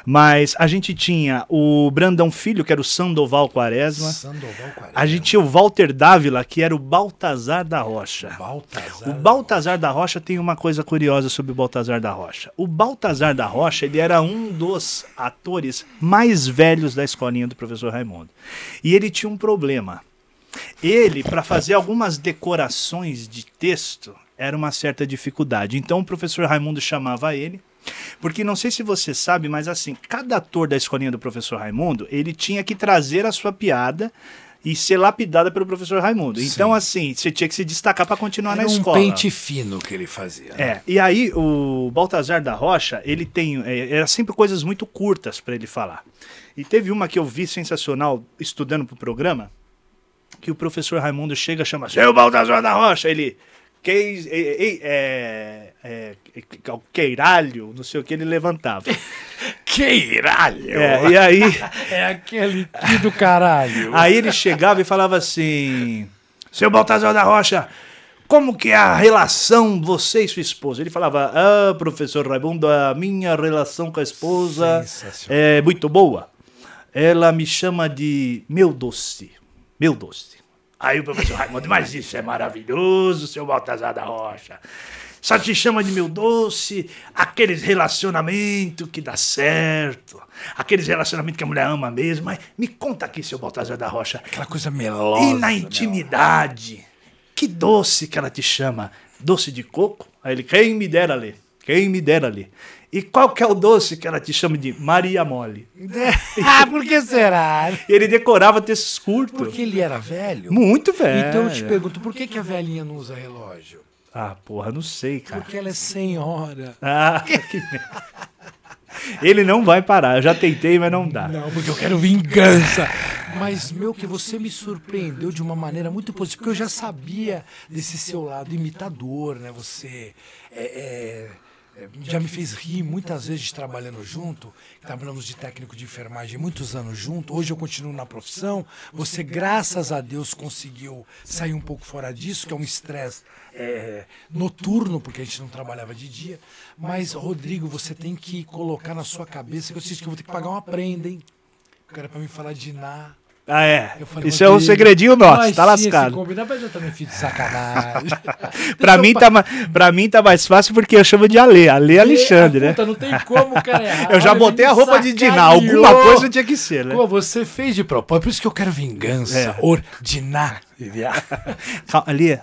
Mas a gente tinha o Brandão Filho, que era o Sandoval Quaresma. Sandoval Quaresma. A gente tinha o Walter Dávila, que era o Baltazar da Rocha. Baltazar. O Baltazar da Rocha tem uma coisa curiosa sobre o Baltazar da Rocha. O Baltazar da Rocha, ele era um dos atores mais velhos da escolinha do professor Raimundo. E ele tinha um problema. Ele, para fazer algumas decorações de texto, era uma certa dificuldade. Então o professor Raimundo chamava ele, porque não sei se você sabe, mas assim, cada ator da escolinha do professor Raimundo, ele tinha que trazer a sua piada e ser lapidada pelo professor Raimundo. Sim. Então, assim, você tinha que se destacar para continuar Era na um escola. pente fino que ele fazia. Né? É, e aí o Baltazar da Rocha, ele tem, era sempre coisas muito curtas para ele falar. E teve uma que eu vi sensacional estudando pro programa, que o professor Raimundo chega e chama, seu Baltazar da Rocha, ele, queiralho, não sei o que, ele levantava. Queiralho! E aí... É aquele que do caralho. Aí ele chegava e falava assim, seu Baltazar da Rocha, como que é a relação você e sua esposa? Ele falava, professor Raimundo, a minha relação com a esposa é muito boa. Ela me chama de meu doce, meu doce. Aí o professor Raimundo, mas isso é maravilhoso, seu Baltazar da Rocha. Só te chama de meu doce, aqueles relacionamentos que dá certo, aqueles relacionamentos que a mulher ama mesmo. Mas me conta aqui, seu Baltazar da Rocha. Aquela coisa melosa. E na intimidade, que doce que ela te chama? Doce de coco? Aí ele, quem me dera ler. Quem me dera ali. E qual que é o doce que ela te chama de Maria Mole? Por que será? Ele decorava textos curtos. Porque ele era velho? Muito velho. Então eu te pergunto, por que a velhinha não usa relógio? Ah, porra, não sei, cara. Porque ela é senhora. Ah, que merda. Ele não vai parar. Eu já tentei, mas não dá. Não, porque eu quero vingança. Mas, meu, que você me surpreendeu de uma maneira muito positiva, porque eu já sabia desse seu lado imitador, né? Você já me fez rir muitas vezes trabalhando junto. Trabalhamos de técnico de enfermagem muitos anos junto. Hoje eu continuo na profissão. Você, graças a Deus, conseguiu sair um pouco fora disso, que é um estresse noturno, porque a gente não trabalhava de dia. Mas, Rodrigo, você tem que colocar na sua cabeça que eu sinto que eu vou ter que pagar uma prenda, hein? O cara pra mim falar de Ná. Ah, é? Falei, isso é um segredinho nosso, tá lascado. Mas eu também fiz de sacanagem. Pra mim tá mais fácil porque eu chamo de Ale Alexandre, né? Puta, não tem como, cara, errar. Eu já botei a roupa de Diná, alguma coisa tinha que ser, né? Pô, você fez de propósito, por isso que eu quero vingança ordinária.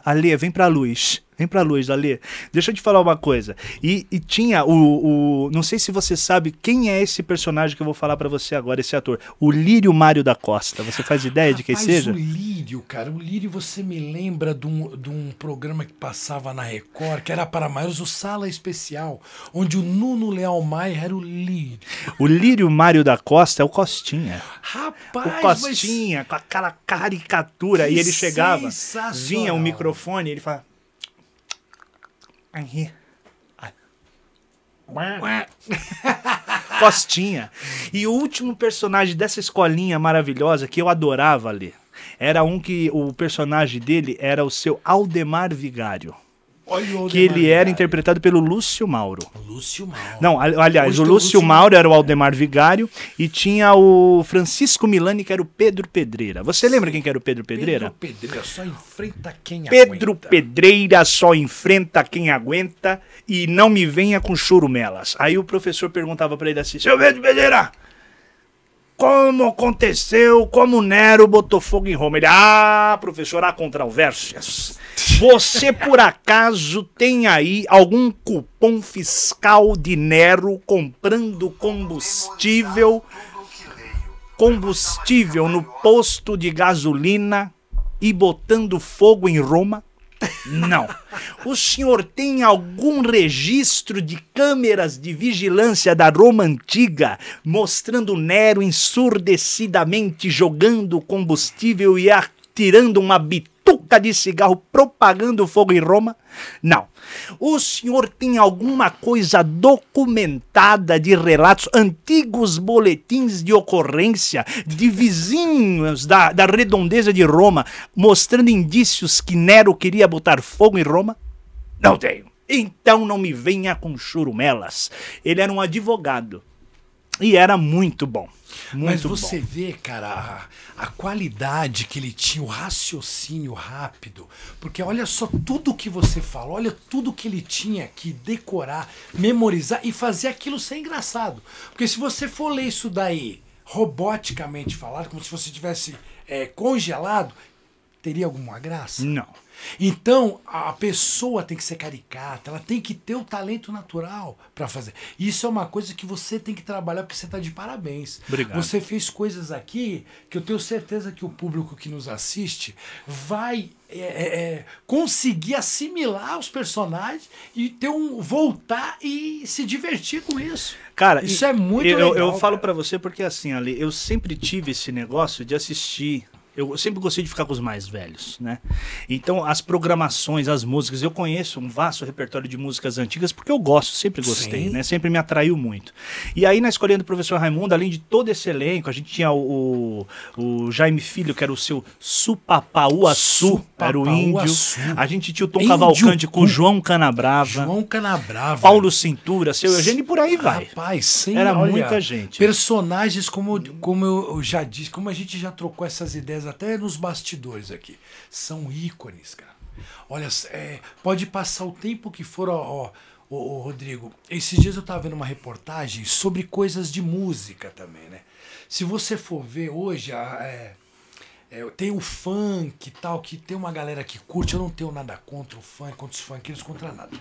Ale, vem pra luz. Vem pra luz, Ale. Deixa eu te falar uma coisa. E tinha não sei se você sabe quem é esse personagem que eu vou falar pra você agora, esse ator. O Lírio Mário da Costa. Você faz ideia de quem seja? O Lírio, cara. O Lírio, você me lembra de um programa que passava na Record, que era para maiores, o Sala Especial, onde o Nuno Leal Maia era o Lírio. O Lírio Mário da Costa é o Costinha. Rapaz, o Costinha, com aquela caricatura. E ele chegava, vinha um microfone e ele falava... Aí. Costinha. E o último personagem dessa escolinha maravilhosa que eu adorava ali era o personagem dele era o seu Aldemar Vigário. Que ele era interpretado pelo Lúcio Mauro. Lúcio Mauro. Não, aliás, o Lúcio Mauro era o Aldemar Vigário e tinha o Francisco Milani, que era o Pedro Pedreira. Você lembra quem que era o Pedro Pedreira? Pedro Pedreira só enfrenta quem Pedro aguenta. Pedreira só enfrenta quem aguenta e não me venha com churumelas. Aí o professor perguntava pra ele assim, seu Pedro Pedreira, como aconteceu, como Nero botou fogo em Roma? Ele, professor, há controvérsias. Você, por acaso, tem aí algum cupom fiscal de Nero comprando combustível no posto de gasolina e botando fogo em Roma? Não. O senhor tem algum registro de câmeras de vigilância da Roma Antiga mostrando Nero ensurdecidamente jogando combustível e atirando uma bituca de cigarro propagando fogo em Roma? Não. O senhor tem alguma coisa documentada de relatos, antigos boletins de ocorrência de vizinhos da redondeza de Roma, mostrando indícios que Nero queria botar fogo em Roma? Não tenho. Então não me venha com churumelas. Ele era um advogado e era muito bom. Mas você vê, cara, a qualidade que ele tinha, o raciocínio rápido. Porque olha só tudo que você fala, olha tudo que ele tinha que decorar, memorizar e fazer aquilo ser engraçado. Porque se você for ler isso daí, roboticamente falado, como se você tivesse congelado, teria alguma graça? Não. Então, a pessoa tem que ser caricata, ela tem que ter o talento natural para fazer. Isso é uma coisa que você tem que trabalhar, porque você está de parabéns. Obrigado. Você fez coisas aqui que eu tenho certeza que o público que nos assiste vai conseguir assimilar os personagens e voltar e se divertir com isso. Cara, isso é muito legal. Eu falo para você porque assim, Ali, eu sempre tive esse negócio de assistir. Eu sempre gostei de ficar com os mais velhos, né? Então, as programações, as músicas, eu conheço um vasto repertório de músicas antigas porque eu gosto, sempre gostei, né? Sempre me atraiu muito. E aí, na escolinha do professor Raimundo, além de todo esse elenco, a gente tinha o Jaime Filho, que era o seu Supapauaçu, era o índio. A gente tinha o Tom Cavalcante com o João Canabrava. Paulo Cintura, seu Eugênio e por aí vai. Rapaz, sim, era muita gente. Personagens, como eu já disse, como a gente já trocou essas ideias até nos bastidores aqui, são ícones, cara. Olha, pode passar o tempo que for, Rodrigo, esses dias eu estava vendo uma reportagem sobre coisas de música também, né? Se você for ver hoje, Tem o funk e tal, que tem uma galera que curte. Eu não tenho nada contra o funk, contra os funkeiros, contra nada.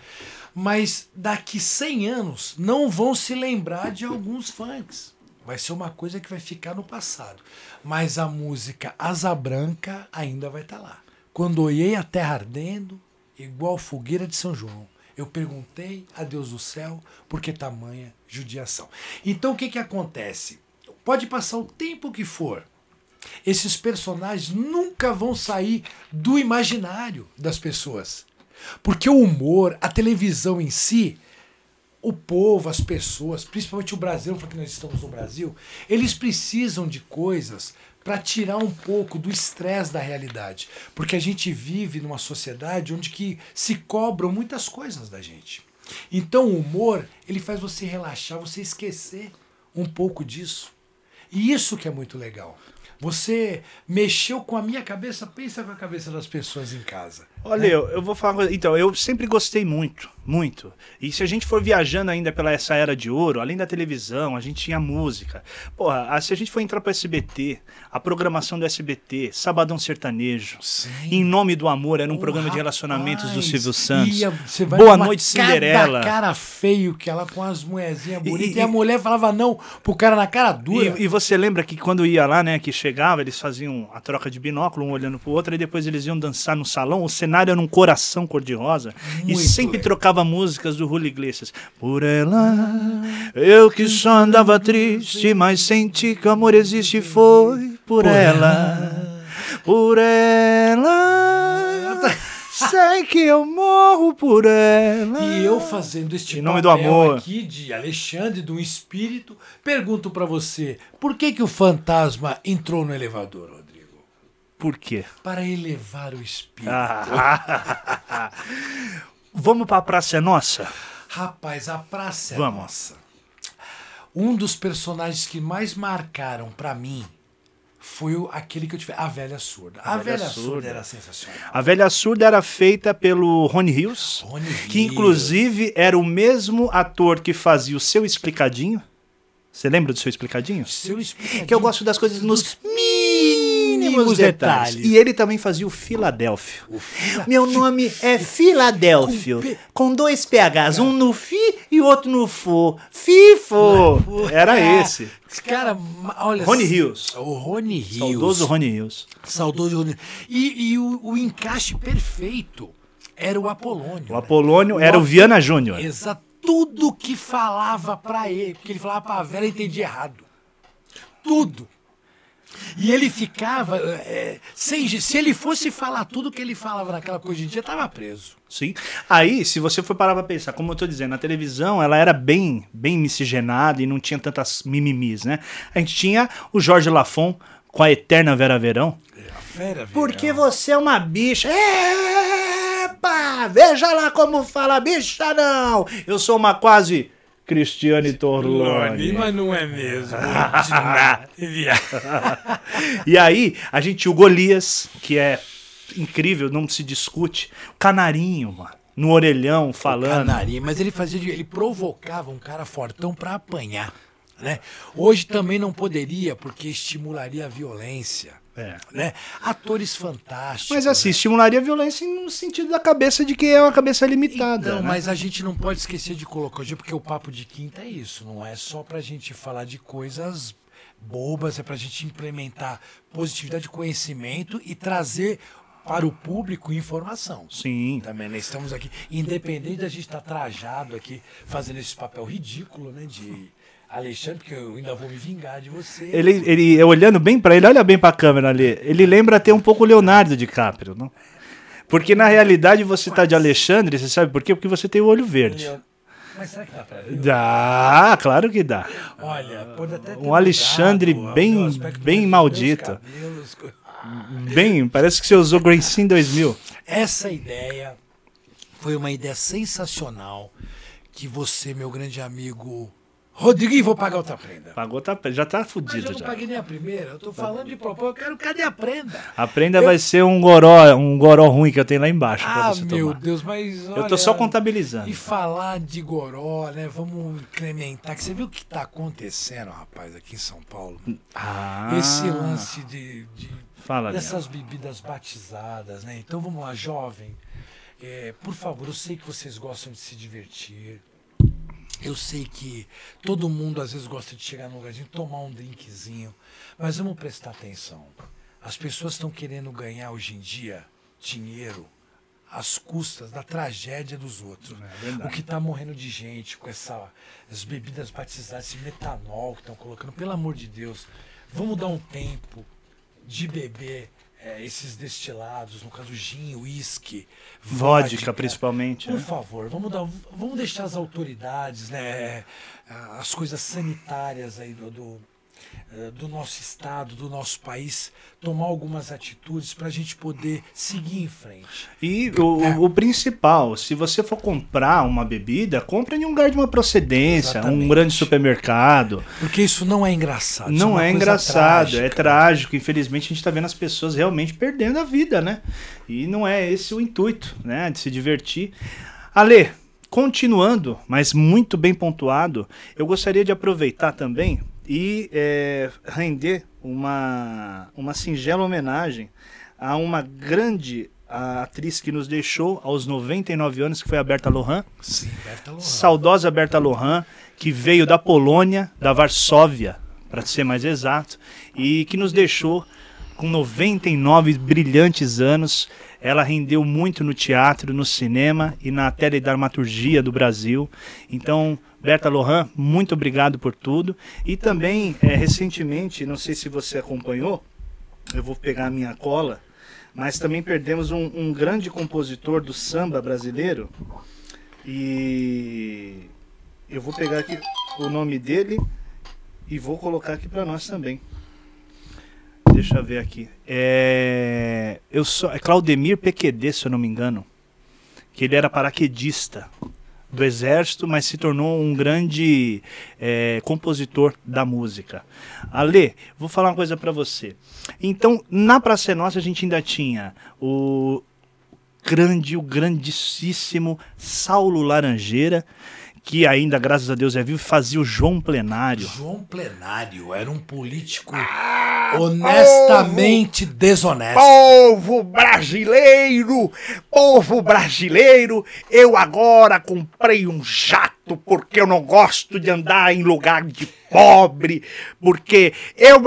Mas daqui 100 anos não vão se lembrar de alguns funks. Vai ser uma coisa que vai ficar no passado. Mas a música Asa Branca ainda vai estar lá. Quando olhei a terra ardendo, igual fogueira de São João, eu perguntei a Deus do céu por que tamanha judiação. Então o que acontece? Pode passar o tempo que for, esses personagens nunca vão sair do imaginário das pessoas. Porque o humor, a televisão em si, o povo, as pessoas, principalmente o Brasil, porque nós estamos no Brasil, eles precisam de coisas para tirar um pouco do estresse da realidade. Porque a gente vive numa sociedade onde que se cobram muitas coisas da gente. Então o humor, ele faz você relaxar, você esquecer um pouco disso. E isso que é muito legal. Você mexeu com a minha cabeça, pensa com a cabeça das pessoas em casa. Olha, eu vou falar uma coisa. Então, eu sempre gostei muito, muito. E se a gente for viajando ainda pela essa era de ouro, além da televisão, a gente tinha música. Porra, se a gente for entrar pro SBT, a programação do SBT, Sabadão Sertanejo, Sim. Em Nome do Amor, era um programa de relacionamentos do Silvio Santos. Você vai Boa Noite, Cinderela. Cada cara feio que ela com as moezinhas bonitas. E a mulher falava não pro cara na cara dura. E você lembra que quando ia lá, né, que chegava, eles faziam a troca de binóculo, um olhando pro outro, e depois eles iam dançar no salão. O cenário era um coração cor-de-rosa. E sempre trocava músicas do Julio Iglesias. Por ela, eu que só andava triste, mas senti que o amor existe, foi por ela. Por ela, sei que eu morro por ela. E eu fazendo este Em Nome do Amor aqui de Alexandre, do Espírito, pergunto pra você, por que o fantasma entrou no elevador, Rodrigo? Por quê? Para elevar o espírito. Vamos pra Praça é Nossa? Rapaz, a Praça é Vamos. Nossa. Um dos personagens que mais marcaram pra mim foi aquele que eu tive, a Velha Surda. A Velha Surda era sensacional. A Velha Surda era feita pelo Rony Rios, que inclusive era o mesmo ator que fazia o Seu Explicadinho. Você lembra do Seu Explicadinho? Seu Explicadinho. Que eu gosto das coisas nos mínimos detalhes. E ele também fazia o Filadélfio. Meu nome é Filadélfio, com 2 PHs, um no Fi e outro no Fo. Fifo! Era esse. Cara, olha... Rony Rios. O Rony Rios. Saudoso Rony Rios. Saudoso Rony Rios. E o encaixe perfeito era o Apolônio. O Apolônio era o Viana Júnior. Exato. Tudo que falava pra ele, porque ele falava pra velha, entendia errado. Tudo. E ele ficava... se ele fosse falar tudo que ele falava naquela coisa de dia, tava preso. Sim. Aí, se você for parar pra pensar, como eu tô dizendo, a televisão, ela era bem miscigenada e não tinha tantas mimimis, né? A gente tinha o Jorge Lafon com a eterna Vera Verão. Porque você é uma bicha. Epa! Veja lá como fala bicha, não! Eu sou uma quase Cristiane Torlone. Mas não é mesmo. E aí, a gente tinha o Golias, que é incrível, não se discute. O Canarinho, mano. No orelhão, falando. Canarinho, mas ele provocava um cara fortão pra apanhar. Né? Hoje também não poderia, porque estimularia a violência. Né? Atores fantásticos. Mas assim, estimularia a violência no sentido da cabeça de que é uma cabeça limitada. Então, né? mas a gente não pode esquecer de colocar hoje, porque o Papo de Quinta é isso, não é só pra gente falar de coisas bobas, é pra gente implementar positividade de conhecimento e trazer para o público informação. Sim. Também, né? Estamos aqui, independente da gente estar trajado aqui, fazendo esse papel ridículo, né, de Alexandre, porque eu ainda vou me vingar de você. Ele olhando bem pra ele, olha bem pra câmera ali, ele lembra até um pouco o Leonardo DiCaprio, não? Porque na realidade você tá de Alexandre, você sabe por quê? Porque você tem o olho verde. Mas será que dá pra ver? Dá, claro que dá. Olha, pode até ter Um Alexandre mudado, bem maldito. Bem, parece que você usou Gracie 2000. Essa ideia foi uma ideia sensacional que você, meu grande amigo Rodrigo, vou pagar outra prenda. Pagou, já tá fudido. Mas eu não já. paguei nem a primeira, eu tô falando de propósito, eu quero, cadê a prenda? A prenda vai ser um goró ruim que eu tenho lá embaixo pra você tomar. Meu Deus, mas olha, eu tô só contabilizando. E falar de goró, né, vamos incrementar, que você viu o que tá acontecendo, rapaz, aqui em São Paulo? Ah. Esse lance de Fala, dessas bebidas batizadas, né? Então vamos lá, jovem. Por favor, eu sei que vocês gostam de se divertir. Eu sei que todo mundo às vezes gosta de chegar num lugarzinho, tomar um drinkzinho. Mas vamos prestar atenção. As pessoas estão querendo ganhar hoje em dia dinheiro às custas da tragédia dos outros. O que está morrendo de gente com as bebidas batizadas, esse metanol que estão colocando, pelo amor de Deus, vamos dar um tempo de beber esses destilados, no caso gin, uísque, vodka principalmente. Por favor, vamos deixar as autoridades, né, as coisas sanitárias aí do nosso estado, do nosso país, tomar algumas atitudes para a gente poder seguir em frente. E o principal, se você for comprar uma bebida, compre em um lugar de uma procedência, Exatamente. um grande supermercado. Porque isso não é engraçado. Não é engraçado, trágica. é trágico. Infelizmente a gente está vendo as pessoas realmente perdendo a vida, né? E não é esse o intuito, né? De se divertir. Ale, continuando, mas muito bem pontuado, eu gostaria de aproveitar também e render uma singela homenagem a uma grande atriz que nos deixou aos 99 anos, que foi a Berta Lohan. Sim, Berta Lohan. Saudosa Berta Lohan, que veio da Polônia, da Varsóvia, para ser mais exato, e que nos deixou com 99 brilhantes anos. Ela rendeu muito no teatro, no cinema e na teledramaturgia do Brasil. Então, Berta Lohan, muito obrigado por tudo. E também, recentemente, não sei se você acompanhou, eu vou pegar a minha cola, mas também perdemos um grande compositor do samba brasileiro. E eu vou pegar aqui o nome dele e vou colocar aqui para nós também. Deixa eu ver aqui. É Claudemir Pequedê, se eu não me engano. Que ele era paraquedista do exército, mas se tornou um grande compositor da música. Ale, vou falar uma coisa para você. Então, na Praça é Nossa, a gente ainda tinha o grandíssimo Saulo Laranjeira, que ainda, graças a Deus, é vivo, fazia o João Plenário. João Plenário era um político honestamente desonesto. Povo brasileiro, eu agora comprei um jato porque eu não gosto de andar em lugar de pobre, porque eu...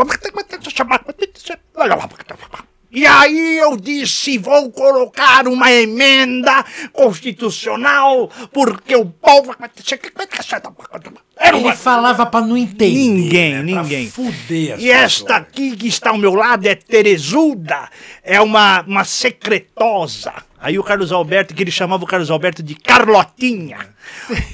E aí eu disse, vou colocar uma emenda constitucional, porque o povo... Ele falava pra não entender. Ninguém. Pra fuder as E esta aqui que está ao meu lado é Terezuda, é uma secretosa. Aí o Carlos Alberto, que ele chamava o Carlos Alberto de Carlotinha.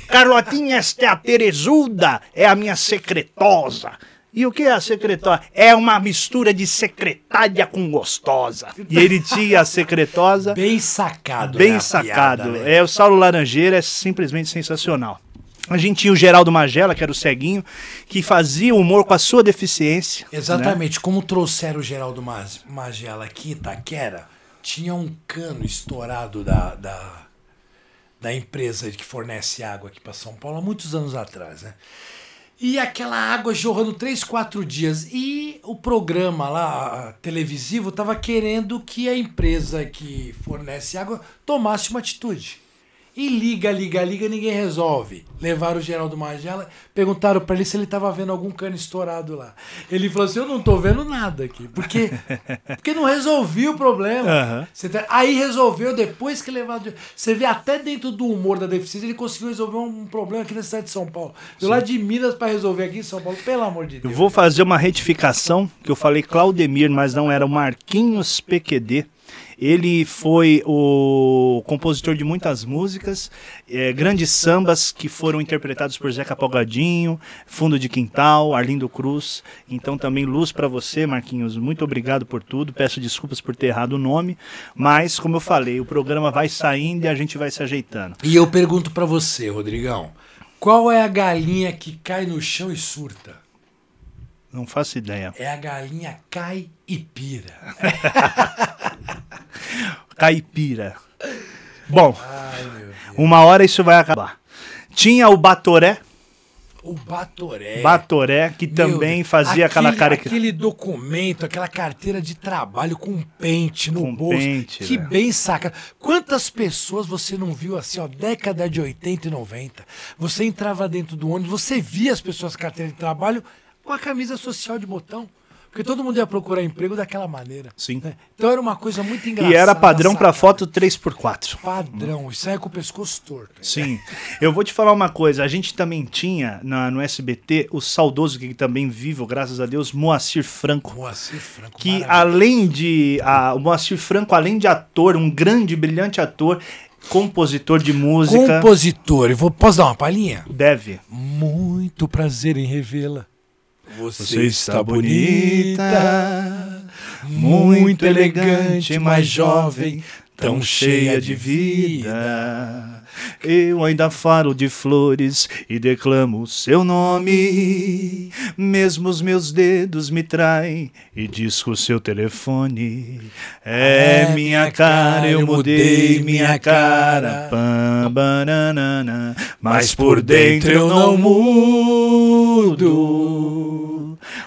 Carlotinha, esta é a Terezuda, é a minha secretosa. E o que é a secretória? É uma mistura de secretária com gostosa. E ele tinha a secretosa. Bem sacado. Bem né, sacado. piada, né? O Saulo Laranjeira é simplesmente sensacional. A gente tinha o Geraldo Magela, que era o ceguinho, que fazia humor com a sua deficiência. Exatamente. Né? Como trouxeram o Geraldo Magela aqui em Itaquera, tinha um cano estourado da empresa que fornece água aqui para São Paulo há muitos anos atrás, né? E aquela água jorrando 3, 4 dias. E o programa lá, televisivo, estava querendo que a empresa que fornece água tomasse uma atitude. E liga, ninguém resolve. Levaram o Geraldo Magela, perguntaram para ele se ele estava vendo algum cano estourado lá. Ele falou assim, eu não tô vendo nada aqui. Porque não resolveu o problema. Uhum. Aí resolveu depois que levaram... Você vê até dentro do humor da deficiência, ele conseguiu resolver um problema aqui na cidade de São Paulo. Do lado de Minas para resolver aqui em São Paulo, pelo amor de Deus. Eu vou fazer uma retificação, que eu falei Claudemir, mas não era o Marquinhos Pequedê. Ele foi o compositor de muitas músicas, grandes sambas que foram interpretados por Zeca Pagodinho, Fundo de Quintal, Arlindo Cruz. Então também luz para você, Marquinhos. Muito obrigado por tudo. Peço desculpas por ter errado o nome, mas como eu falei, o programa vai saindo e a gente vai se ajeitando. E eu pergunto para você, Rodrigão, qual é a galinha que cai no chão e surta? Não faço ideia. É a galinha caipira. Caipira. Bom, Ai, meu Deus. uma hora isso vai acabar. Tinha o Batoré. O Batoré. Batoré, que Meu também Deus, fazia aquela cara que... Aquele documento, aquela carteira de trabalho com pente no Com bolso. pente, que velho. bem sacado. Quantas pessoas você não viu assim, ó, década de 80 e 90? Você entrava dentro do ônibus, você via as pessoas com carteira de trabalho com a camisa social de botão. Porque todo mundo ia procurar emprego daquela maneira. Sim. Né? Então era uma coisa muito engraçada. E era padrão pra sacada. foto 3x4. Padrão. Isso aí é com o pescoço torto. Sim. Eu vou te falar uma coisa. A gente também tinha no SBT o saudoso, que também vivo, graças a Deus, Moacir Franco. Moacir Franco. Que maravilhoso. além de... o Moacir Franco, além de ator, um grande, brilhante ator, compositor de música... Compositor. Posso dar uma palhinha? Deve. Muito prazer em revê-la. Você está bonita, muito elegante, mais jovem, tão cheia de vida. Eu ainda falo de flores e declamo seu nome. Mesmo os meus dedos me traem e disco o seu telefone. É minha cara, eu mudei minha cara. Pam, bananana, mas por dentro eu não mudo.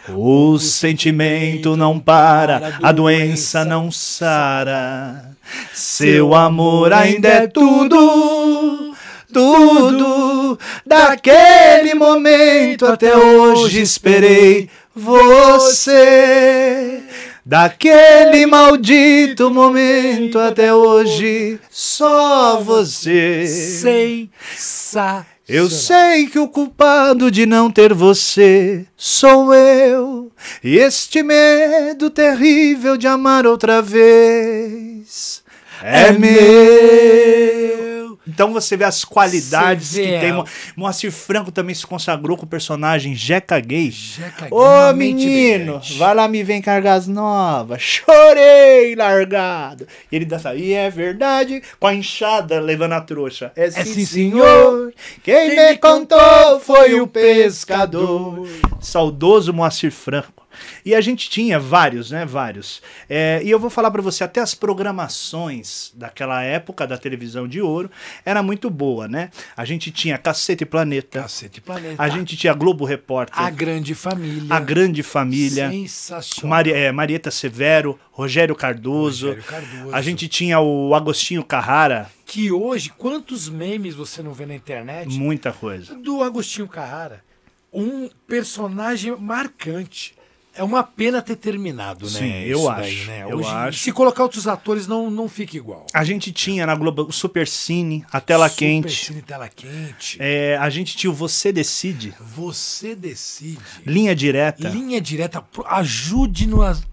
O sentimento não para, a doença não sara. Seu amor ainda é tudo, tudo. Daquele momento até hoje esperei você. Daquele maldito momento até hoje só você. Sensacional. Eu sei que o culpado de não ter você sou eu. E este medo terrível de amar outra vez é meu. Então você vê as qualidades Você vê, que tem. Moacir Franco também se consagrou com o personagem Jeca Gay. Jeca Gay, Ô uma mente menino, brilhante. vai lá me vem cargar as novas. Chorei largado. E ele dança, e é verdade, com a enxada levando a trouxa. É sim, senhor. Quem me contou foi o pescador. Saudoso Moacir Franco. E a gente tinha vários, né? Vários. E eu vou falar pra você, até as programações daquela época da televisão de ouro era muito boa, né? A gente tinha Cacete e Planeta. Cacete e Planeta. A gente tinha Globo Repórter. A Grande Família. A Grande Família. Sensacional. Marieta Severo, Rogério Cardoso. Rogério Cardoso. A gente tinha o Agostinho Carrara. Que hoje, quantos memes você não vê na internet? Muita coisa. Do Agostinho Carrara. Um personagem marcante. É uma pena ter terminado, né? Sim, eu isso acho. daí, né? Eu Hoje, acho. se colocar outros atores, não fica igual. A gente tinha na Globo o Super Cine, a Tela Quente. Super Cine, Tela Quente. A gente tinha o Você Decide. Você decide. Linha Direta. Linha direta.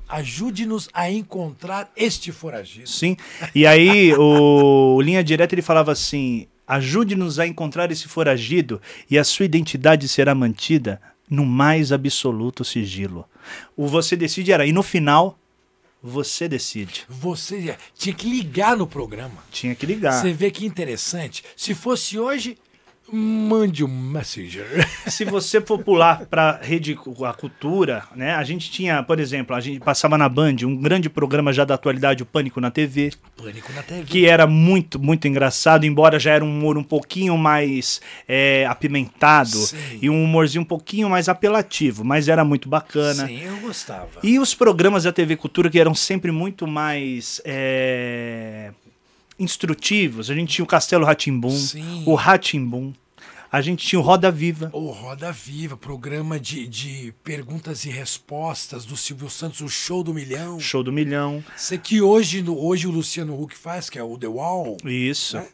Ajude-nos a encontrar este foragido. Sim. E aí o Linha Direta ele falava assim: ajude-nos a encontrar esse foragido e a sua identidade será mantida no mais absoluto sigilo. O Você Decide era, e no final, você decide. Você tinha que ligar no programa. Tinha que ligar. Você vê que interessante. Se fosse hoje, mande um messenger. Se você for pular para rede a cultura, né? A gente tinha, por exemplo, a gente passava na Band um grande programa já da atualidade, o Pânico na TV. Pânico na TV. Que era muito, muito engraçado, embora já era um humor um pouquinho mais apimentado. Sim. E um humorzinho um pouquinho mais apelativo, mas era muito bacana. Sim, eu gostava. E os programas da TV Cultura que eram sempre muito mais instrutivos. A gente tinha o Castelo Rá-Tim-Bum, Sim. o Rá-Tim-Bum. A gente tinha o Roda Viva. O Roda Viva, programa de perguntas e respostas do Silvio Santos, o Show do Milhão. Show do Milhão. Sei que hoje o Luciano Huck faz, que é o The Wall. Isso. Né?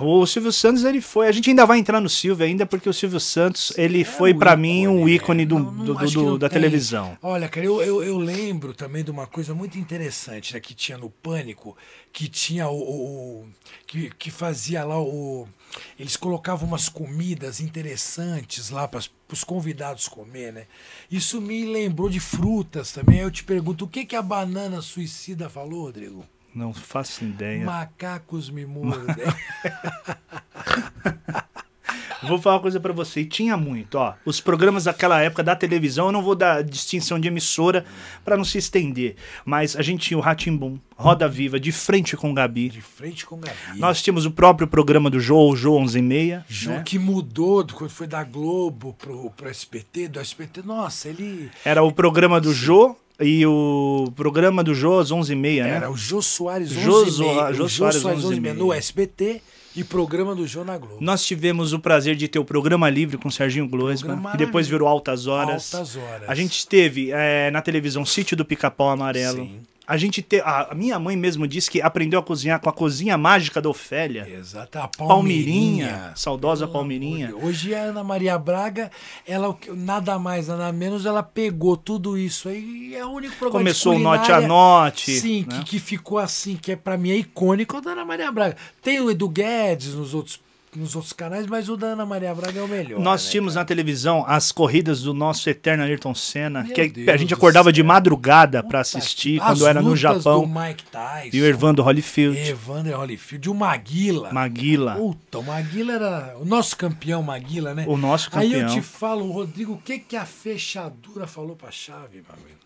O Silvio Santos, ele foi... A gente ainda vai entrar no Silvio ainda, porque o Silvio Santos, ele foi pra mim um ícone acho que não da tem. televisão. Olha, cara, eu lembro também de uma coisa muito interessante, né, que tinha no Pânico, que tinha que fazia lá eles colocavam umas comidas interessantes lá para os convidados comer, né? Isso me lembrou de frutas também. Eu te pergunto, o que a banana suicida falou, Rodrigo? Não faço ideia. Macacos me mordem. Vou falar uma coisa pra você. E tinha muito, ó. Os programas daquela época da televisão, eu não vou dar distinção de emissora pra não se estender. Mas a gente tinha o Rá-Tim-Bum, Roda Viva, De Frente com Gabi. De Frente com Gabi. Nós tínhamos o próprio programa do Jô, o Jô 11h30. Jô né? que mudou quando foi da Globo pro SBT, do SBT. Nossa, ele... Era o programa do Jô e o programa do Jô às 11h30, né? Era o Jô Soares Jô 11h30. Jô O Soares 11h30 no SBT e programa do Jô na Globo. Nós tivemos o prazer de ter o Programa Livre com o Serginho Gloisman, Programa que depois virou Altas Horas. Altas Horas. A gente teve na televisão Sítio do Pica-Pau Amarelo. Sim. A gente a minha mãe mesmo disse que aprendeu a cozinhar com a cozinha mágica da Ofélia. Exato, a Palmirinha, saudosa Pelo Palmirinha. amor de Deus. Hoje a Ana Maria Braga, ela nada mais, nada menos, ela pegou tudo isso aí e é o único programa Começou o de Note culinária, a Note. sim, né? que ficou assim, que pra mim é icônico, é o da Ana Maria Braga. Tem o Edu Guedes nos outros canais, mas o da Ana Maria Braga é o melhor. Nós né, tínhamos cara? na televisão as corridas do nosso eterno Ayrton Senna, Meu que Deus a gente do acordava de céu. madrugada pra Puta assistir que- quando as era no lutas Japão. do Mike Tyson, E o Evandro Holyfield, Evander Holyfield, o Maguila. Maguila, Puta, o Maguila era o nosso campeão, Maguila, né? o nosso Aí campeão. eu te falo, Rodrigo, o que que a fechadura falou pra chave, meu amigo?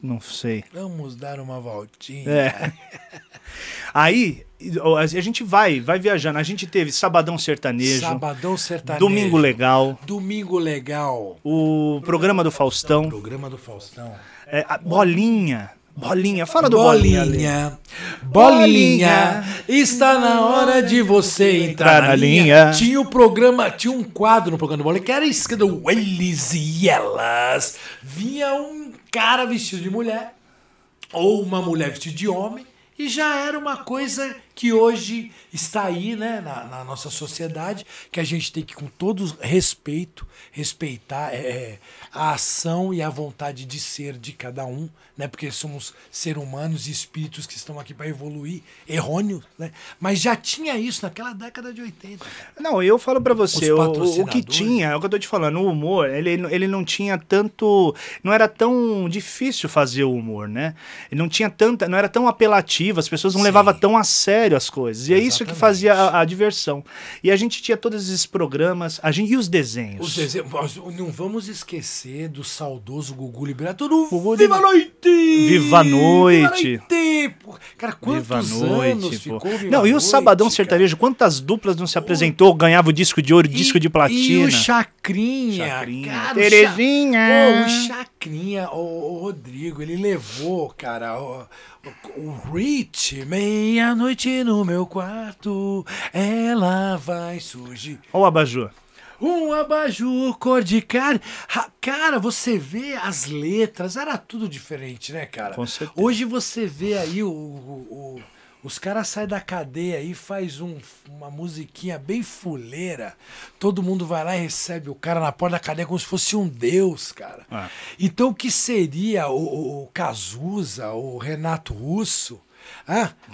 Não sei. Vamos dar uma voltinha. É. Aí a gente vai viajando. A gente teve Sabadão Sertanejo, Sabadão Sertanejo. Domingo Legal, Domingo Legal. o programa do Faustão, Programa do Faustão. a Bolinha. Bolinha, fala do Bolinha. Ale. Bolinha, Bolinha, está na hora de você entrar na linha. Tinha o programa, tinha um quadro no programa do Bolinha que era escrito Eles e Elas. Vinha um cara vestido de mulher, ou uma mulher vestida de homem, e já era uma coisa que hoje está aí, né, na nossa sociedade, que a gente tem que, com todo respeito, respeitar a ação e a vontade de ser de cada um, né, porque somos seres humanos e espíritos que estão aqui para evoluir, errôneos, né, mas já tinha isso naquela década de 80. Cara. Não, eu falo pra você, Os o que patrocinadores. tinha, é o que eu tô te falando, o humor, ele não tinha tanto, não era tão difícil fazer o humor, né? Ele não tinha tanta, não era tão apelativo, as pessoas não Sim. levavam tão a sério as coisas. E é isso que Exatamente. fazia a diversão. E a gente tinha todos esses programas, e os desenhos. Os desenhos, não vamos esquecer do saudoso Gugu Liberato do Gugu Viva a Noite! Viva a Noite! Viva a Noite! Pô, cara, quantos Viva a Noite, anos pô. ficou Viva Não, a e o Noite, Sabadão cara? Sertanejo, quantas duplas não se apresentou, ganhava o disco de ouro, disco de E platina. o Chacrinha, Chacrinha. cara. Terezinha. O Chacrinha, o Rodrigo, ele levou, cara, o Rich, meia-noite no meu quarto, ela vai surgir. Olha o abajur. Um abajur cor de carne. Cara, você vê as letras, era tudo diferente, né, cara? Com certeza. Hoje você vê aí os caras saem da cadeia e faz uma musiquinha bem fuleira. Todo mundo vai lá e recebe o cara na porta da cadeia como se fosse um deus, cara. Ah. Então o que seria o Cazuza, o Renato Russo?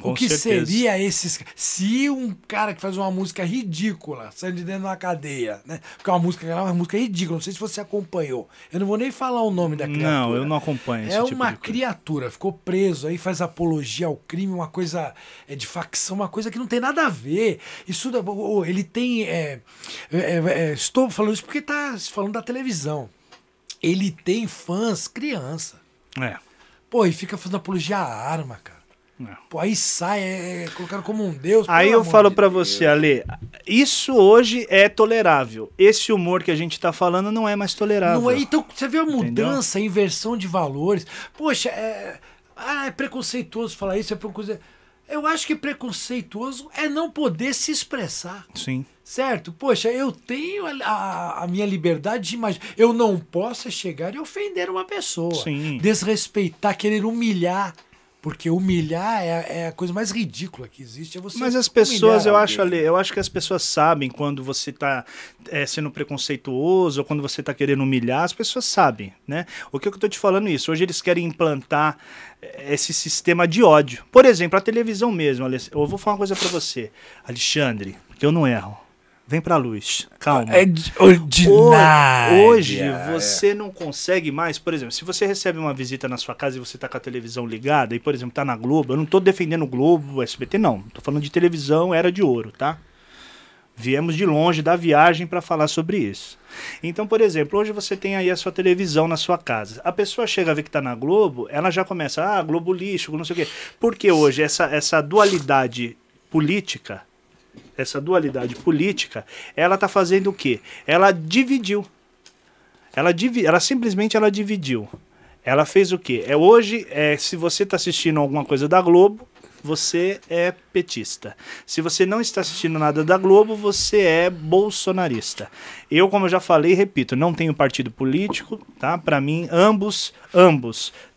Com O que certeza. seria esses... Se um cara que faz uma música ridícula saindo de dentro de uma cadeia, né? Porque é uma música ridícula, não sei se você acompanhou. Eu não vou nem falar o nome da criatura. Não, eu não acompanho esse É tipo uma de coisa. criatura, ficou preso aí, faz apologia ao crime, uma coisa de facção, uma coisa que não tem nada a ver. Isso, ele tem... estou falando isso porque tá se falando da televisão. Ele tem fãs criança. É. Pô, e fica fazendo apologia à arma, cara. É. Pô, aí sai, colocado como um deus. Aí pelo eu amor falo de pra Deus. você, Ale, isso hoje é tolerável. Esse humor que a gente tá falando não é mais tolerável. Não é, então, você vê a Entendeu? mudança, a inversão de valores. Poxa, é preconceituoso falar isso, é preconceituoso. Eu acho que preconceituoso é não poder se expressar. Sim. Certo? Poxa, eu tenho a minha liberdade de imaginar. Eu não posso chegar e ofender uma pessoa. Sim. Desrespeitar, querer humilhar. Porque humilhar é a coisa mais ridícula que existe. É você Mas as pessoas, humilhar eu alguém. acho que as pessoas sabem quando você tá sendo preconceituoso ou quando você tá querendo humilhar, as pessoas sabem, né? O que eu tô te falando isso? Hoje eles querem implantar esse sistema de ódio. Por exemplo, a televisão mesmo, eu vou falar uma coisa pra você, Alexandre, que eu não erro. Vem pra luz, calma. É ordinária. Hoje você não consegue mais, por exemplo, se você recebe uma visita na sua casa e você tá com a televisão ligada e, por exemplo, tá na Globo, eu não tô defendendo o Globo, o SBT, não. Tô falando de televisão, era de ouro, tá? Viemos de longe da viagem para falar sobre isso. Então, por exemplo, hoje você tem aí a sua televisão na sua casa. A pessoa chega a ver que está na Globo, ela já começa, Globo lixo, não sei o quê. Porque hoje essa dualidade política, ela está fazendo o quê? Ela dividiu. Ela simplesmente dividiu. Ela fez o quê? Hoje, se você está assistindo alguma coisa da Globo, você é petista. Se você não está assistindo nada da Globo, você é bolsonarista. Eu, como eu já falei, repito, não tenho partido político, tá? Para mim, ambos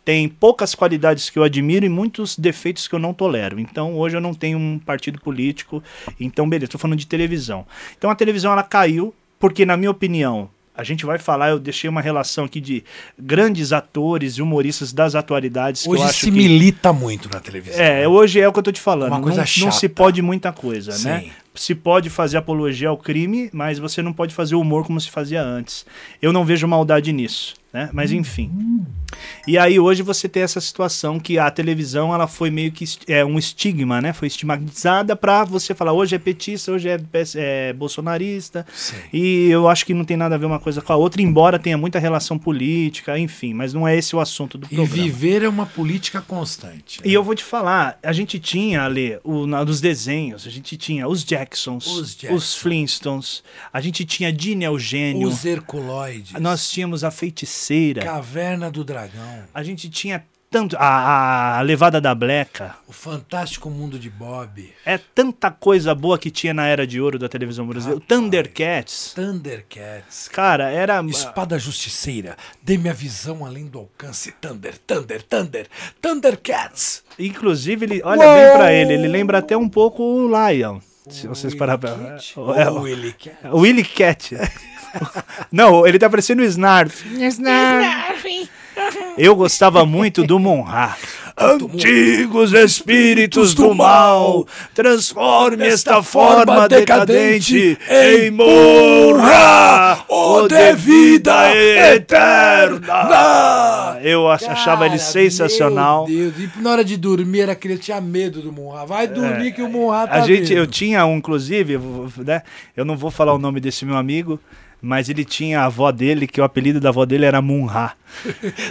têm poucas qualidades que eu admiro e muitos defeitos que eu não tolero. Então, hoje eu não tenho um partido político. Então, beleza, estou falando de televisão. Então, a televisão, ela caiu porque, na minha opinião, a gente vai falar, eu deixei uma relação aqui de grandes atores e humoristas das atualidades. Hoje que eu acho se milita muito na televisão. Hoje é o que eu tô te falando. Uma coisa não se pode muita coisa, Sim. né? Se pode fazer apologia ao crime, mas você não pode fazer humor como se fazia antes. Eu não vejo maldade nisso, né? Mas enfim. E aí hoje você tem essa situação que a televisão ela foi meio que um estigma, né? Foi estigmatizada para você falar hoje é petista, hoje é bolsonarista. Sim. E eu acho que não tem nada a ver uma coisa com a outra, embora tenha muita relação política, enfim. Mas não é esse o assunto do programa. E viver é uma política constante. E eu vou te falar, a gente tinha ali, dos desenhos, a gente tinha os Jacksons, os Flintstones, a gente tinha Dini Eugênio, os Herculoides, nós tínhamos a Feiticeira, Caverna do Dragão, a gente tinha tanto a Levada da Bleca, o Fantástico Mundo de Bob, é tanta coisa boa que tinha na Era de Ouro da televisão brasileira, Thundercats, cara, era Espada Justiceira, dê-me a visão além do alcance, Thundercats. Inclusive, ele olha bem pra ele lembra até um pouco o Lion. Se vocês pararem pra... O Willy Cat. Não, ele tá parecendo o Snarf. Eu gostava muito do Monra. Antigos espíritos do mal, transforme esta forma decadente em Monra, o de vida eterna. Eu achava ele sensacional. Meu Deus, e na hora de dormir era que ele tinha medo do Monra. Vai dormir que o Monra tá vendo. Eu tinha um, inclusive, né, eu não vou falar o nome desse meu amigo, mas ele tinha a avó dele, que o apelido da avó dele era Munha.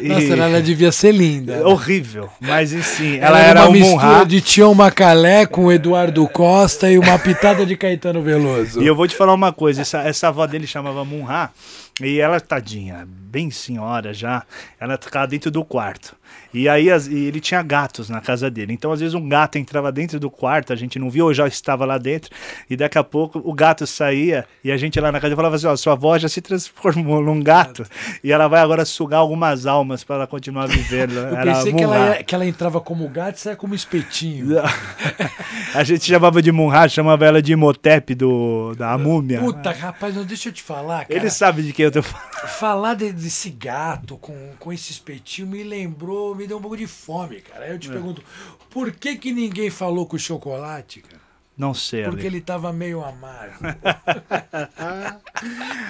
Nossa, ela devia ser linda. Horrível, mas enfim, ela era uma um mistura Munha. de Tião Macalé com o Eduardo Costa e uma pitada de Caetano Veloso. E eu vou te falar uma coisa, essa avó dele chamava Munha, e ela, tadinha, bem senhora já, ela ficava dentro do quarto. E aí e ele tinha gatos na casa dele. Então, às vezes, um gato entrava dentro do quarto, a gente não viu, ou já estava lá dentro, e daqui a pouco o gato saía, e a gente lá na casa falava assim, ó, sua avó já se transformou num gato, e ela vai agora sugar algumas almas para ela continuar vivendo. Eu pensei que ela entrava como gato e saia como espetinho. A gente chamava de Munha, chamava ela de Imhotep da múmia. Puta, rapaz, não deixa eu te falar, cara. Ele sabe de quem eu tô falando. Falar desse gato com esse espetinho me deu um pouco de fome, cara. Aí eu te pergunto, por que ninguém falou com o chocolate, cara? Não sei, Ale. Porque ele tava meio amargo.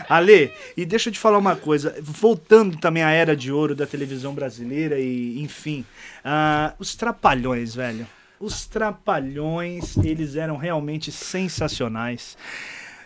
Ale, e deixa eu te falar uma coisa, voltando também à Era de Ouro da televisão brasileira e, enfim, os Trapalhões, velho. Os Trapalhões, eles eram realmente sensacionais.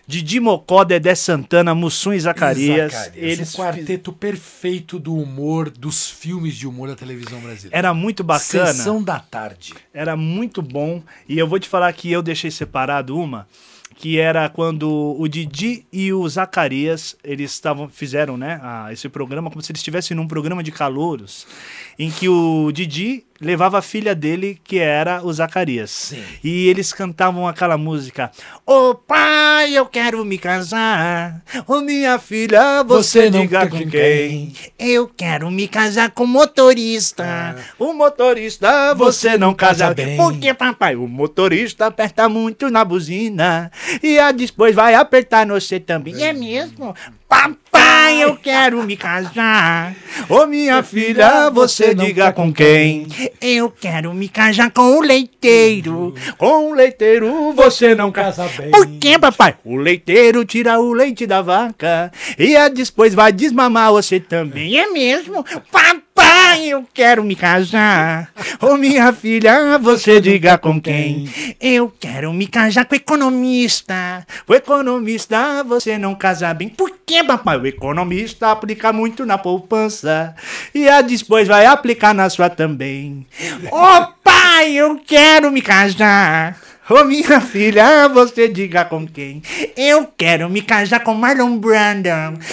Didi Mocó, Dedé Santana, Mussum e Zacarias. Eles o quarteto perfeito do humor, dos filmes de humor da televisão brasileira. Era muito bacana. Sessão da Tarde. Era muito bom. E eu vou te falar que eu deixei separado uma, que era quando o Didi e o Zacarias, eles fizeram, né, esse programa como se eles estivessem num programa de calouros, em que o Didi levava a filha dele, que era o Zacarias. Sim. E eles cantavam aquela música: Ô pai, eu quero me casar. Ô minha filha, você diga com quem? Eu quero me casar com motorista. O motorista, você não casa bem. Porque, papai, o motorista aperta muito na buzina. E depois vai apertar no você também. É mesmo? Papai! pai, eu quero me casar. Ô minha filha, você diga com quem? Eu quero me casar com o leiteiro. Com o leiteiro você não casa bem. Por que, papai? O leiteiro tira o leite da vaca e depois vai desmamar você também. É mesmo? Papai, eu quero me casar. Ô minha filha, você diga com quem? Eu quero me casar com o economista. O economista você não casa bem. Por que, papai? O economista aplica muito na poupança e depois vai aplicar na sua também. Ô pai, eu quero me casar. Ô minha filha, você diga com quem? Eu quero me casar com Marlon Brando.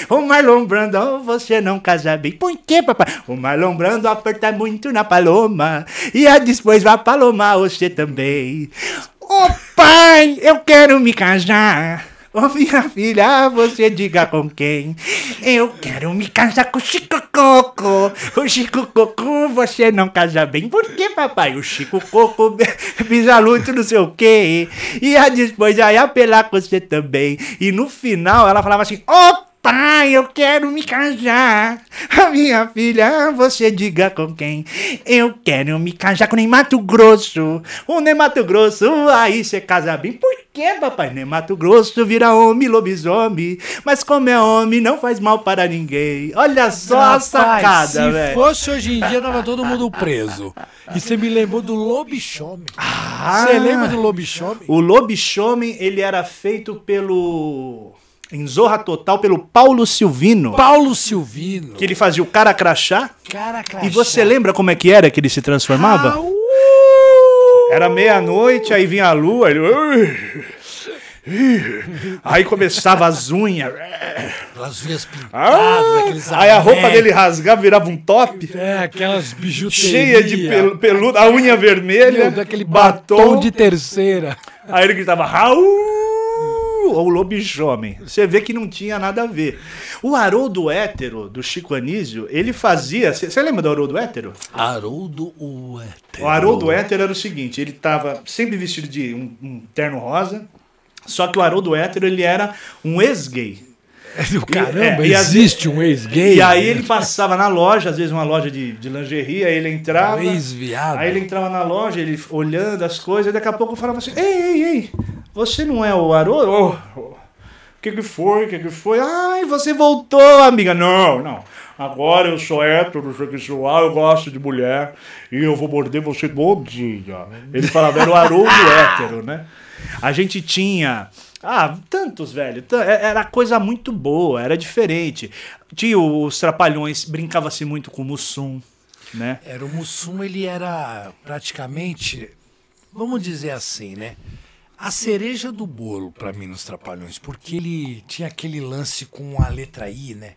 O Marlon Brando, você não casa bem. Por que, papai? O Marlon Brando aperta muito na paloma e depois vai palomar você também. Ô pai, eu quero me casar. Ô minha filha, você diga com quem? Eu quero me casar com o Chico Coco. O Chico Coco, você não casa bem. Por que, papai? O Chico Coco bisaluto não sei o quê. E depois vai apelar com você também. E no final ela falava assim, ô pai, eu quero me casar. A minha filha, você diga com quem? Eu quero me casar com o Ney Matogrosso. O Ney Matogrosso, aí você casa bem. Por que, papai? Ney Matogrosso vira homem, lobisomem. Mas como é homem, não faz mal para ninguém. Olha só a sacada, velho. Se fosse hoje em dia, tava todo mundo preso. E você me lembrou do Lobisomem. Você lembra do Lobisomem? O Lobisomem, ele era feito pelo... Em Zorra Total, pelo Paulo Silvino. Paulo Silvino. Que ele fazia o cara crachá. Cara crachá. E você lembra como é que era que ele se transformava? Era meia-noite, aí vinha a lua, ele... Aí começava as unhas. Aquelas unhas pintadas, aqueles aí a roupa dele rasgava, virava um top. Aquelas bijuterias. Cheia de peludo, a unha vermelha. Daquele batom de terceira. Aí ele gritava, Raul! Ou Lobisomem. Você vê que não tinha nada a ver. O Haroldo Hétero, do Chico Anísio, ele fazia... Você lembra do Haroldo Hétero? Haroldo Hétero. O Haroldo Hétero era o seguinte, ele estava sempre vestido de um terno rosa, só que o Haroldo Hétero, ele era um ex-gay. Caramba, existe um ex-gay? E aí ele passava na loja, às vezes uma loja de lingerie, aí ele entrava... Ex-viado. Aí ele entrava na loja, ele olhando as coisas, e daqui a pouco eu falava assim, ei, você não é o Haroldo? O que foi? Ai, você voltou, amiga. Não. Agora eu sou hétero, sexual, eu gosto de mulher e eu vou morder você todo dia. Ele falava, era o Haroldo Hétero, né? A gente tinha... tantos, velho. Era coisa muito boa, era diferente. Tinha os Trapalhões, brincava-se muito com o Mussum, né? O Mussum, ele era praticamente, vamos dizer assim, né? A cereja do bolo pra mim nos Trapalhões, porque ele tinha aquele lance com a letra I, né?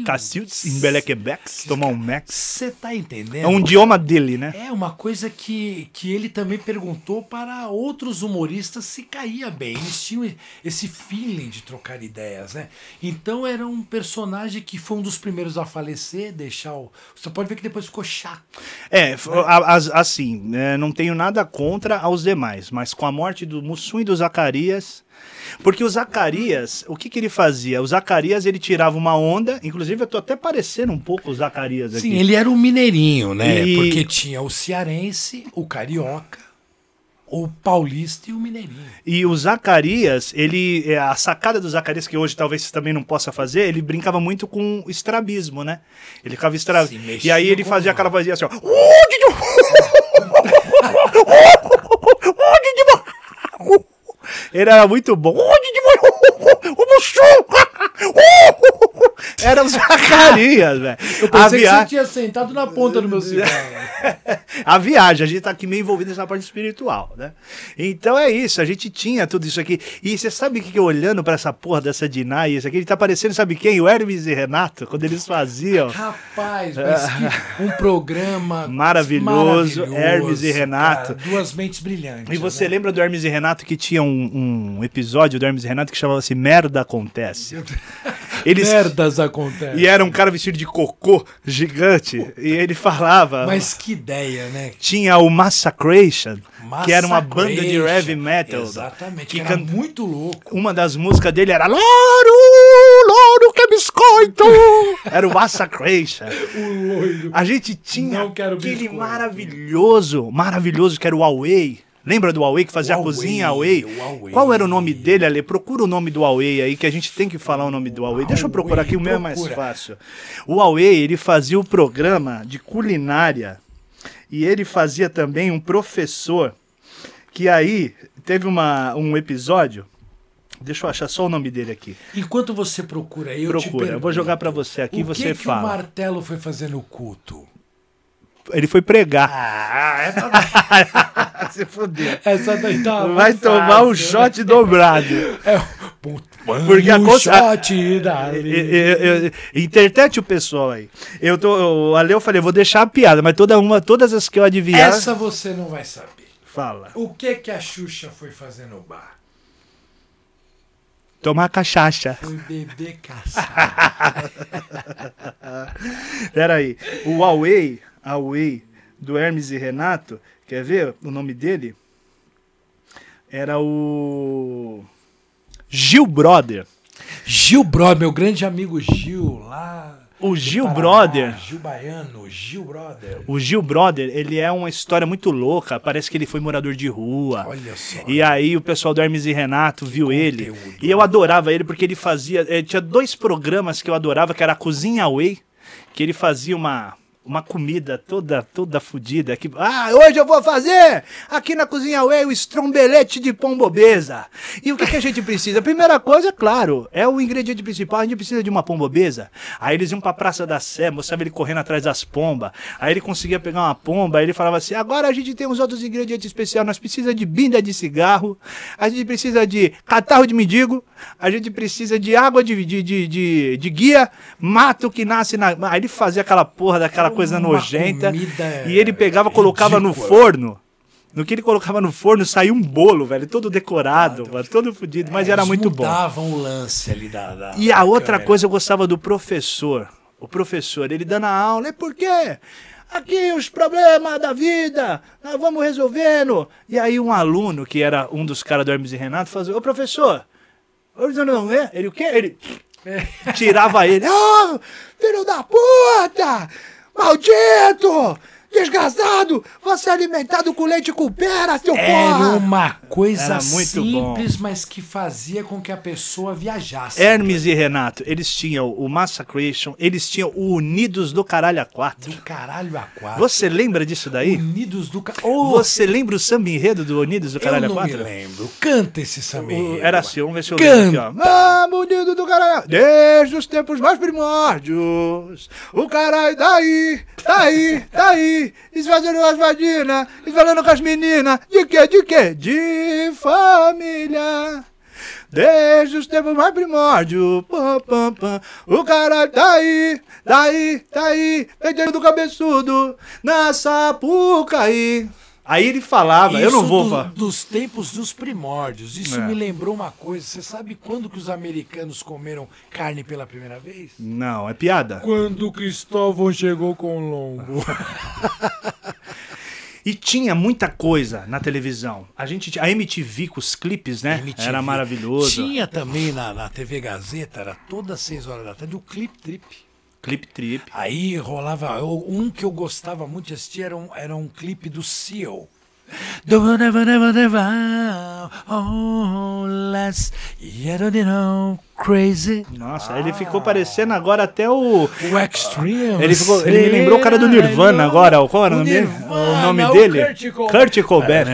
Cacildes, Embelequebex, tomar um Max. Você tá entendendo? É um idioma dele, né? É uma coisa que ele também perguntou para outros humoristas se caía bem. Eles tinham esse feeling de trocar ideias, né? Então era um personagem que foi um dos primeiros a falecer, Você pode ver que depois ficou chato. Assim, não tenho nada contra aos demais, mas com a morte do Mussum e do Zacarias... Porque o Zacarias, o que ele fazia? O Zacarias, ele tirava uma onda, inclusive eu tô até parecendo um pouco o Zacarias aqui. Sim, ele era um mineirinho, né? Porque tinha o cearense, o carioca, o paulista e o mineirinho. E o Zacarias, a sacada do Zacarias, que hoje talvez você também não possa fazer, ele brincava muito com o estrabismo, né? Ele ficava e aí ele fazia aquela vozinha assim, ó. Ele era muito bom. Era o Zacarias, velho. Eu pensei que você tinha sentado na ponta do meu cigarro. A viagem, a gente tá aqui meio envolvido nessa parte espiritual, né? Então é isso, a gente tinha tudo isso aqui. E você sabe o que eu olhando pra essa porra dessa Dinah e isso aqui, ele tá parecendo, sabe quem? O Hermes e Renato, quando eles faziam. Rapaz, mas que um programa maravilhoso, Hermes e Renato. Cara, duas mentes brilhantes. E você lembra do Hermes e Renato que tinha um episódio do Hermes e Renato que chamava-se Merda Acontece? Merdas acontecem. E era um cara vestido de cocô gigante. E ele falava... Mas que ideia, né? Tinha o Massacration, que era uma banda de heavy metal. Exatamente, que era muito louco. Uma das músicas dele era Louro, que me loito! Era o Massacration. O loiro. A gente tinha Não quero aquele biscoito. maravilhoso que era o Huawei. Lembra do Huawei que fazia a Huawei, cozinha Huawei? o Huawei. Qual era o nome dele, Ale? Procura o nome do Huawei aí, que a gente tem que falar o nome do Huawei. Deixa eu procurar aqui, o meu é mais procura. fácil. O Huawei, ele fazia o programa de culinária e ele fazia também um professor que aí teve um episódio. Deixa eu achar só o nome dele aqui. Enquanto você procura aí, eu te Procura, eu vou pergunto, jogar pra você aqui e o você que fala. o Martelo foi fazer no culto? Ele foi pregar. essa Se fudeu. daí tá Vai muito tomar fácil, um shot dobrado. É, Porque a um shot dali. Interprete o pessoal aí. Eu falei, vou deixar a piada, mas todas as que eu adivinhar. Essa você não vai saber. Fala. O que a Xuxa foi fazer no bar? Tomar cachaça. Foi beber caçar. Peraí. O Huawei do Hermes e Renato, quer ver o nome dele? Era o Gil Brother. Gil Brother, meu grande amigo Gil, lá. O do Gil Paraná, Brother. Gil Baiano, Gil Brother. O Gil Brother, ele é uma história muito louca. Parece que ele foi morador de rua. Olha só. E aí o pessoal do Hermes e Renato viu ele. conteúdo. E eu adorava ele porque ele fazia... tinha 2 programas que eu adorava, que era a Cozinha Away, que ele fazia uma comida toda fodida. Hoje eu vou fazer aqui na Cozinha Away o estrombelete de pombobesa. E o que a gente precisa? A primeira coisa, claro, é o ingrediente principal. A gente precisa de uma pombobesa. Aí eles iam pra Praça da Sé, mostrava ele correndo atrás das pombas. Aí ele conseguia pegar uma pomba, aí ele falava assim, agora a gente tem uns outros ingredientes especiais. Nós precisamos de binda de cigarro, a gente precisa de catarro de mendigo, a gente precisa de água de guia, mato que nasce na... Aí ele fazia aquela porra daquela coisa Uma nojenta. comida E ele pegava, colocava no ridícula. forno. No que ele colocava no forno, saía um bolo, velho, todo decorado, mano, todo fodido, mas era Eles muito bom. mudavam o lance ali da E a outra câmera. coisa eu gostava do professor. O professor, ele dando a aula, por quê? Aqui os problemas da vida, nós vamos resolvendo. E aí um aluno, que era um dos caras do Hermes e Renato, fazia, ô professor, ele o quê? Ele tirava ele, filho da puta, maldito, desgraçado, você é alimentado com leite com pera, seu Era porra. uma coisa Era muito simples, mas que fazia com que a pessoa viajasse. Hermes e Renato, eles tinham o Massacration, eles tinham o Unidos do Caralho A4. Do caralho a quatro. Você lembra disso daí? Unidos do Você lembra o samba enredo do Unidos do Caralho Eu não A4? me lembro. Canta esse samba enredo. Era assim, vamos ver se eu lembro aqui, ó. Unido do Caralho, desde os tempos mais primórdios, o caralho tá aí, esvaziando as vaginas, esvalando com as meninas, de quê? De família. Desde os tempos mais primórdios, o caralho tá aí, peidando do cabeçudo, na Sapucaí. Aí ele falava, eu não Isso vou falar. dos tempos dos primórdios. Isso É. me lembrou uma coisa. Você sabe quando que os americanos comeram carne pela primeira vez? Não, é piada. Quando Cristóvão chegou com o lombo. E tinha muita coisa na televisão. A MTV com os clipes, né? MTV. Era maravilhoso. Tinha também na TV Gazeta, era todas as 6 horas da tarde, o Clip Trip. Clip Trip. Aí rolava. Um que eu gostava muito de assistir era um clipe do Seal. Crazy. Nossa, ele ficou parecendo agora até o... O Extreme. Ele me lembrou o cara do Nirvana agora. Qual era o nome dele? O nome dele? Kurt Cobain.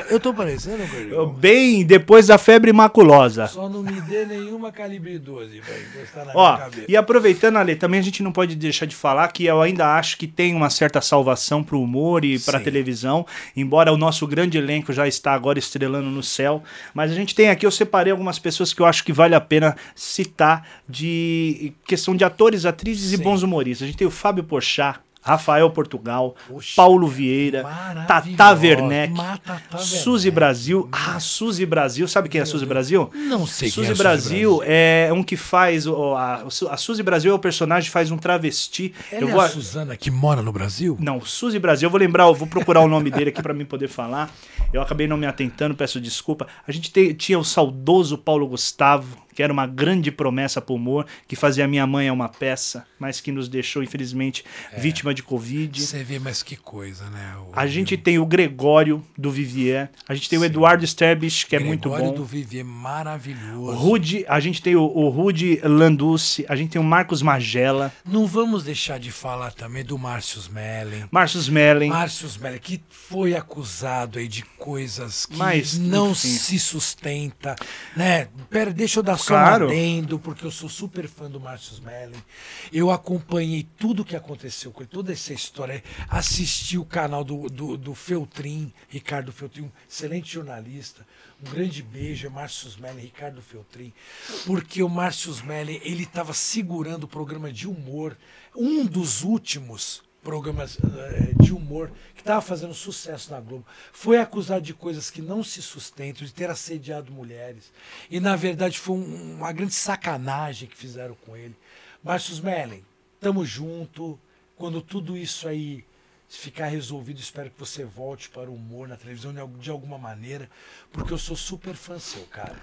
Eu tô parecendo, Kurt? Bem depois da febre maculosa. Só não me dê nenhuma calibre 12 pra encostar na Ó, minha cabeça. e aproveitando, Ale, também a gente não pode deixar de falar que eu ainda acho que tem uma certa salvação pro humor e pra Sim. televisão, embora o nosso grande elenco já está agora estrelando no céu, mas a gente tem aqui, eu separei algumas pessoas que eu acho que vale a pena citar de questão de atores, atrizes e Sim. bons humoristas. A gente tem o Fábio Porchat, Rafael Portugal, Poxa, Paulo Vieira, maravilhosa. Tata Werneck, Tata Suzy Werneck. Brasil. Suzy Brasil, sabe quem é a Suzy Brasil? Não sei quem é Suzy a Suzy Brasil é um que faz. A Suzy Brasil é o personagem que faz um travesti. Ela é a Suzana que mora no Brasil? Não, Suzy Brasil, eu vou procurar o nome dele aqui pra mim poder falar. Eu acabei não me atentando, peço desculpa. A gente tinha o saudoso Paulo Gustavo, que era uma grande promessa para o humor, que fazia Minha Mãe é uma Peça, mas que nos deixou, infelizmente, vítima de Covid. Você vê, mas que coisa, né? A gente tem o Gregório, do Vivier. A gente tem o Eduardo Sterbich, que é muito bom. Gregório do Vivier, maravilhoso. Rude, a gente tem o Rudy Landucci, a gente tem o Marcos Magela. Não vamos deixar de falar também do Márcio Smelling. Márcio Smelling, Que foi acusado aí de coisas que Mas, não enfim. se sustenta, né? Pera, deixa eu dar só Claro. um adendo, porque eu sou super fã do Márcio Smelling. Eu acompanhei tudo o que aconteceu com ele, toda essa história. Assisti o canal do Feltrin, Ricardo Feltrin, um excelente jornalista. Um grande beijo, Márcio Smelling, Ricardo Feltrin. Porque o Márcio Smelling, ele estava segurando o programa de humor, um dos últimos programas de humor que estava fazendo sucesso na Globo. Foi acusado de coisas que não se sustentam, de ter assediado mulheres. E, na verdade, foi uma grande sacanagem que fizeram com ele. Márcio Smelling, tamo junto. Quando tudo isso aí ficar resolvido, espero que você volte para o humor na televisão de alguma maneira, porque eu sou super fã seu, cara.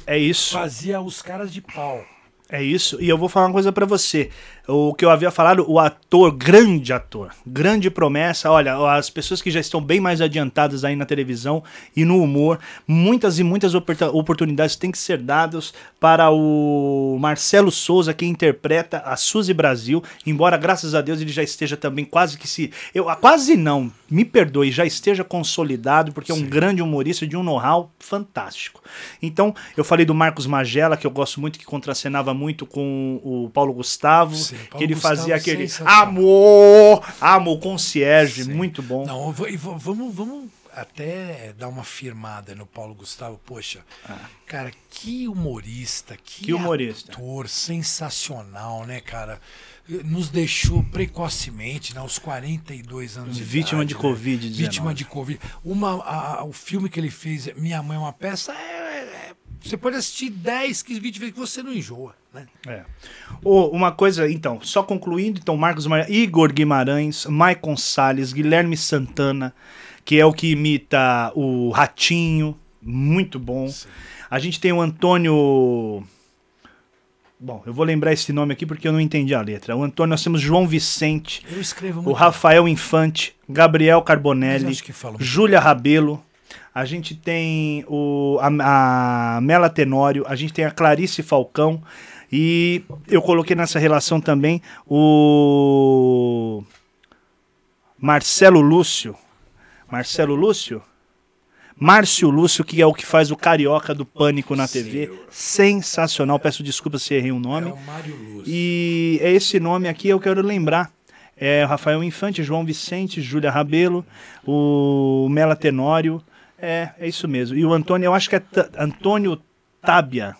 é isso. Fazia os caras de pau. É isso, e eu vou falar uma coisa pra você. O que eu havia falado, o ator, grande promessa. Olha, as pessoas que já estão bem mais adiantadas aí na televisão e no humor, muitas e muitas oportunidades têm que ser dadas para o Marcelo Souza, que interpreta a Suzy Brasil, embora, graças a Deus, ele já esteja também quase que quase não, me perdoe, já esteja consolidado, porque é um grande humorista de um know-how fantástico. Então, eu falei do Marcos Magela, que eu gosto muito, que contracenava muito com o Paulo Gustavo, Sim, Paulo que ele Gustavo, fazia aquele sensacional. amor, concierge, Sim. muito bom. Não, vamos até dar uma firmada no Paulo Gustavo. Poxa, cara, que humorista, que humorista. ator sensacional, né, cara? Nos deixou precocemente, né, aos 42 anos de Vítima idade, de né? Covid-19. Vítima de Covid. O filme que ele fez, Minha Mãe é uma Peça, você pode assistir 10, 15, 20 vezes que você não enjoa, né? Uma coisa, então, só concluindo, então, Marcos Magela, Igor Guimarães, Maicon Salles, Guilherme Santana, que é o que imita o Ratinho, muito bom. Sim. A gente tem o Antônio... Bom, eu vou lembrar esse nome aqui porque eu não entendi a letra. O Antônio, nós temos João Vicente, Eu escrevo o muito. Rafael Infante, Gabriel Mas Carbonelli, acho que falo muito. Júlia Rabelo, a gente tem a Mela Tenório, a gente tem a Clarice Falcão e eu coloquei nessa relação também o Márcio Lúcio, que é o que faz o Carioca do Pânico na TV. Sensacional, peço desculpas se errei um nome. É o Mário Luz. E é esse nome aqui eu quero lembrar. É o Rafael Infante, João Vicente, Júlia Rabelo, o Mela Tenório. É isso mesmo. E o Antônio, eu acho que é Antônio Tábia.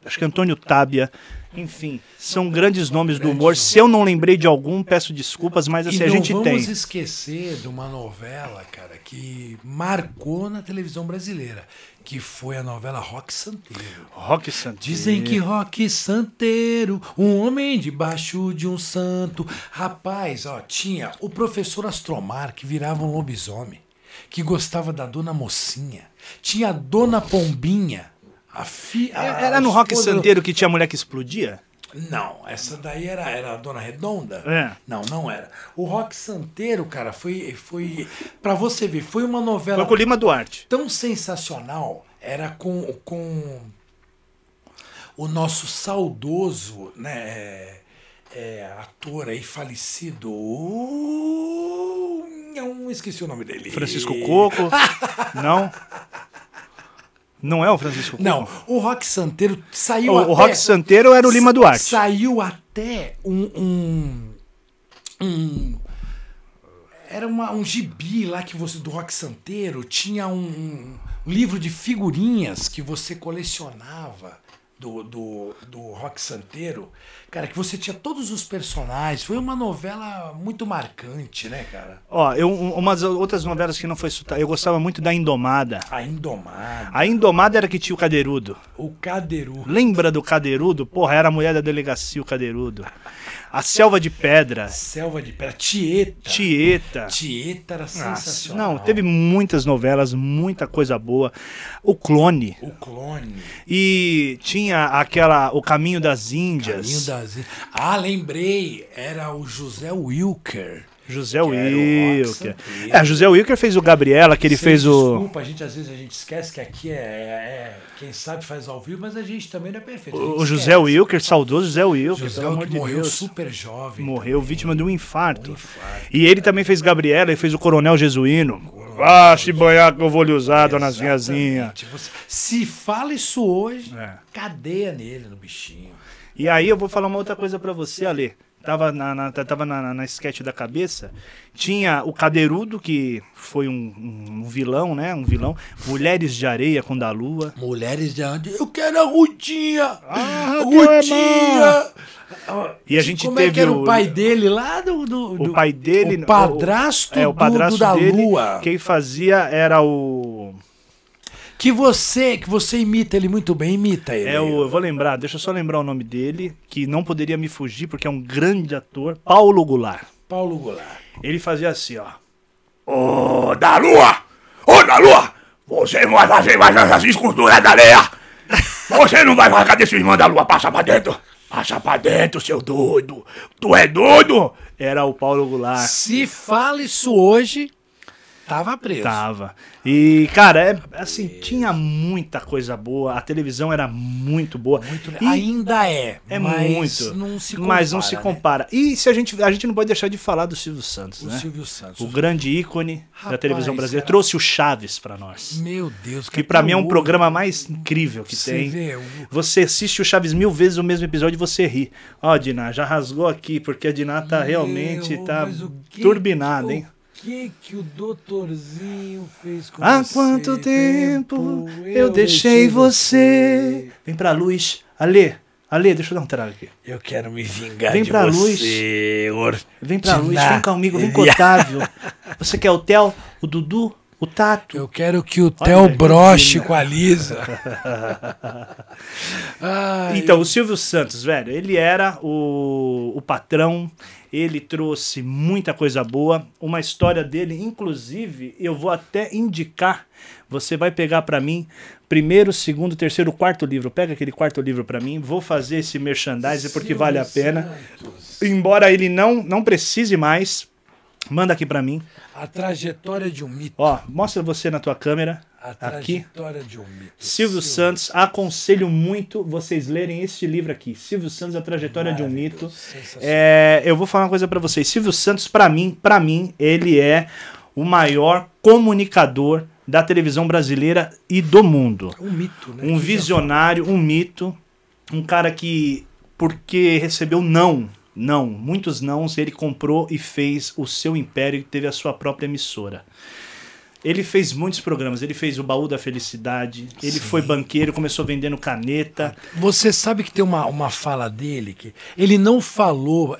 Acho que é Antônio Tábia. Enfim, são grandes nomes do humor. Se eu não lembrei de algum, peço desculpas, mas assim, E a não gente tem. vamos esquecer de uma novela, cara, que marcou na televisão brasileira, que foi a novela Roque Santeiro. Roque Santeiro. Dizem que Roque Santeiro, um homem debaixo de um santo. Rapaz, ó, tinha o professor Astromar, que virava um lobisomem, que gostava da Dona Mocinha. Tinha a Dona Pombinha. Era no Roque Santeiro que tinha a mulher que explodia? Não, essa daí era a Dona Redonda? É. Não era. O Roque Santeiro, cara, foi pra você ver, foi uma novela Foi com o Lima Duarte. tão sensacional. Era com o nosso saudoso, né, ator aí falecido. Não esqueci o nome dele. Francisco Coco? Não? Não é o Francisco Coco? Não, o Roque Santeiro saiu O Roque Santeiro era o Lima Duarte. Saiu até era um gibi lá que você do Roque Santeiro, tinha um livro de figurinhas que você colecionava do Roque Santeiro, cara, que você tinha todos os personagens. Foi uma novela muito marcante, né, cara? Ó, umas outras novelas que não foi eu gostava muito da Indomada. A Indomada. A Indomada era que tinha o Cadeirudo. O Cadeirudo. Lembra do Cadeirudo? Porra, era a mulher da delegacia, o Cadeirudo. A Selva de Pedra. Selva de Pedra. Tieta. Tieta. Tieta era sensacional. Não, teve muitas novelas, muita coisa boa. O Clone. O Clone. E tinha O Caminho das Índias. Ah, lembrei. Era o José Wilker. José Wilker. José Wilker fez o Gabriela, que ele fez o... Desculpa, às vezes a gente esquece que aqui quem sabe faz ao vivo, mas a gente também não é perfeito. O José Wilker, saudoso José Wilker, pelo amor de Deus. Morreu super jovem. Morreu também, vítima de um infarto. E ele também fez Gabriela, ele fez o Coronel Jesuíno. Se banhar que eu vou lhe usar, dona Zinhazinha. Se fala isso hoje, cadeia nele, no bichinho. E aí eu vou falar uma outra coisa pra você, Ale. Tava na sketch da cabeça. Tinha o Cadeirudo, que foi um vilão, né? Um vilão. Mulheres de Areia com Da Lua. Mulheres de Areia. Eu quero a Rudinha! Rudinha! E a gente como teve é que era o pai dele lá o pai dele. O padrasto, o padrasto da dele, Lua. Quem fazia era o... Que você imita ele muito bem, imita ele. Eu vou lembrar, deixa eu só lembrar o nome dele, que não poderia me fugir, porque é um grande ator, Paulo Goulart. Paulo Goulart. Ele fazia assim, ó. Ô, Da Lua! Ô, Da Lua! Você não vai fazer mais essas esculturas da areia! Você não vai largar desse irmão da Lua, passa pra dentro! Passa pra dentro, seu doido! Tu é doido? Era o Paulo Goulart. Se fala isso hoje... Tava preso. Tava. E, cara, assim, tinha muita coisa boa. A televisão era muito boa. Ainda é. Mas muito. Não se compara, mas não se compara. Né? E se a gente não pode deixar de falar do Silvio Santos, né? Silvio Santos. O grande ícone da televisão brasileira. Trouxe o Chaves pra nós. Meu Deus. Que pra mim é um programa mais incrível que tem. Você assiste o Chaves 1000 vezes o mesmo episódio e você ri. Ó, Diná, já rasgou aqui, porque a Diná tá realmente turbinada, hein? Que o doutorzinho fez com Há você? Quanto tempo eu deixei você. Vem pra luz. Ale, deixa eu dar um trago aqui. Eu quero me vingar vem de pra você. Luz. Vem pra luz, vem comigo, vem com o Otávio. Você quer o Theo, o Dudu, o Tato? Eu quero que o Theo broche com a Lisa. Então, o Silvio Santos, velho, ele era o patrão. Ele trouxe muita coisa boa. Uma história dele, inclusive, eu vou até indicar. Você vai pegar pra mim primeiro, segundo, terceiro, quarto livro. Pega aquele quarto livro pra mim. Vou fazer esse merchandising porque vale a pena. Embora ele não precise mais. Manda aqui pra mim. A trajetória de um mito. Ó, mostra você na tua câmera. A trajetória de um mito. Silvio Santos, aconselho muito vocês lerem este livro aqui. Silvio Santos, A Trajetória de um Mito. Eu vou falar uma coisa pra vocês. Silvio Santos, pra mim, ele é o maior comunicador da televisão brasileira e do mundo. Um mito, né? Um visionário, um mito. Um cara que, porque recebeu muitos nãos, ele comprou e fez o seu império e teve a sua própria emissora. Ele fez muitos programas, ele fez o Baú da Felicidade, ele foi banqueiro, começou vendendo caneta. Você sabe que tem uma fala dele que ele não falou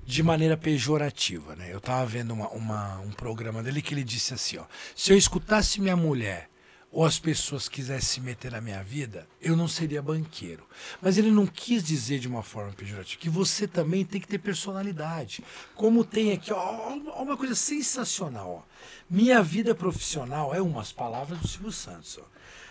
de maneira pejorativa, né? Eu tava vendo um programa dele que ele disse assim, ó, se eu escutasse minha mulher ou as pessoas quisessem se meter na minha vida, eu não seria banqueiro. Mas ele não quis dizer de uma forma pejorativa que você também tem que ter personalidade. Como tem aqui, ó, uma coisa sensacional, ó. Minha vida profissional é umas palavras do Silvio Santos, ó.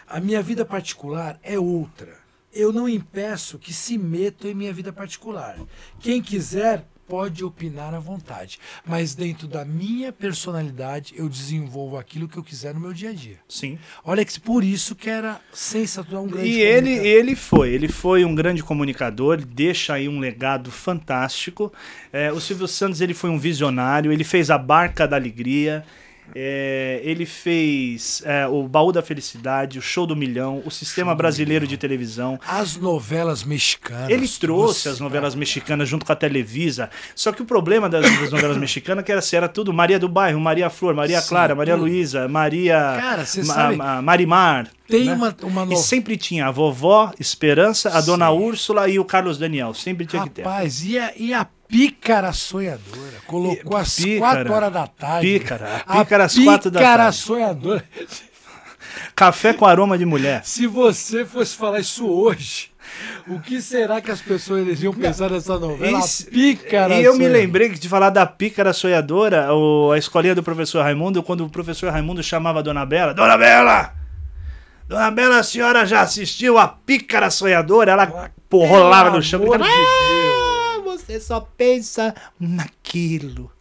A minha vida particular é outra. Eu não impeço que se metam em minha vida particular. Quem quiser pode opinar à vontade, mas dentro da minha personalidade eu desenvolvo aquilo que eu quiser no meu dia a dia. Sim. Olha que por isso que era sensacional, um grande comunicador. Ele foi um grande comunicador, ele deixa aí um legado fantástico. O Silvio Santos, ele foi um visionário, ele fez a Barca da Alegria. Ele fez o Baú da Felicidade, o Show do Milhão, o Sistema Brasileiro de Televisão. As novelas mexicanas. Ele trouxe as novelas mexicanas junto com a Televisa. Só que o problema das novelas mexicanas era tudo Maria do Bairro, Maria Flor, Maria Clara, Maria Luísa, Maria... Cara, você sabe... Marimar. Tem, né? uma novela. E sempre tinha a vovó Esperança, a dona Úrsula e o Carlos Daniel. Sempre tinha que ter. Rapaz, e a Pícara Sonhadora? Colocou às 4 horas da tarde. Pícara às 4 da tarde. Pícara Sonhadora. Café com aroma de mulher. Se você fosse falar isso hoje, O que será que as pessoas iam pensar nessa novela? Isso- Pícara E eu me sonhadora. lembrei de falar da Pícara Sonhadora, a escolinha do professor Raimundo, quando o professor Raimundo chamava a Dona Bela. Dona Bela! Dona Bela, a senhora já assistiu a Pícara Sonhadora? Ela rolava no chão. Pelo amor gritando, de Deus. Você só pensa naquilo.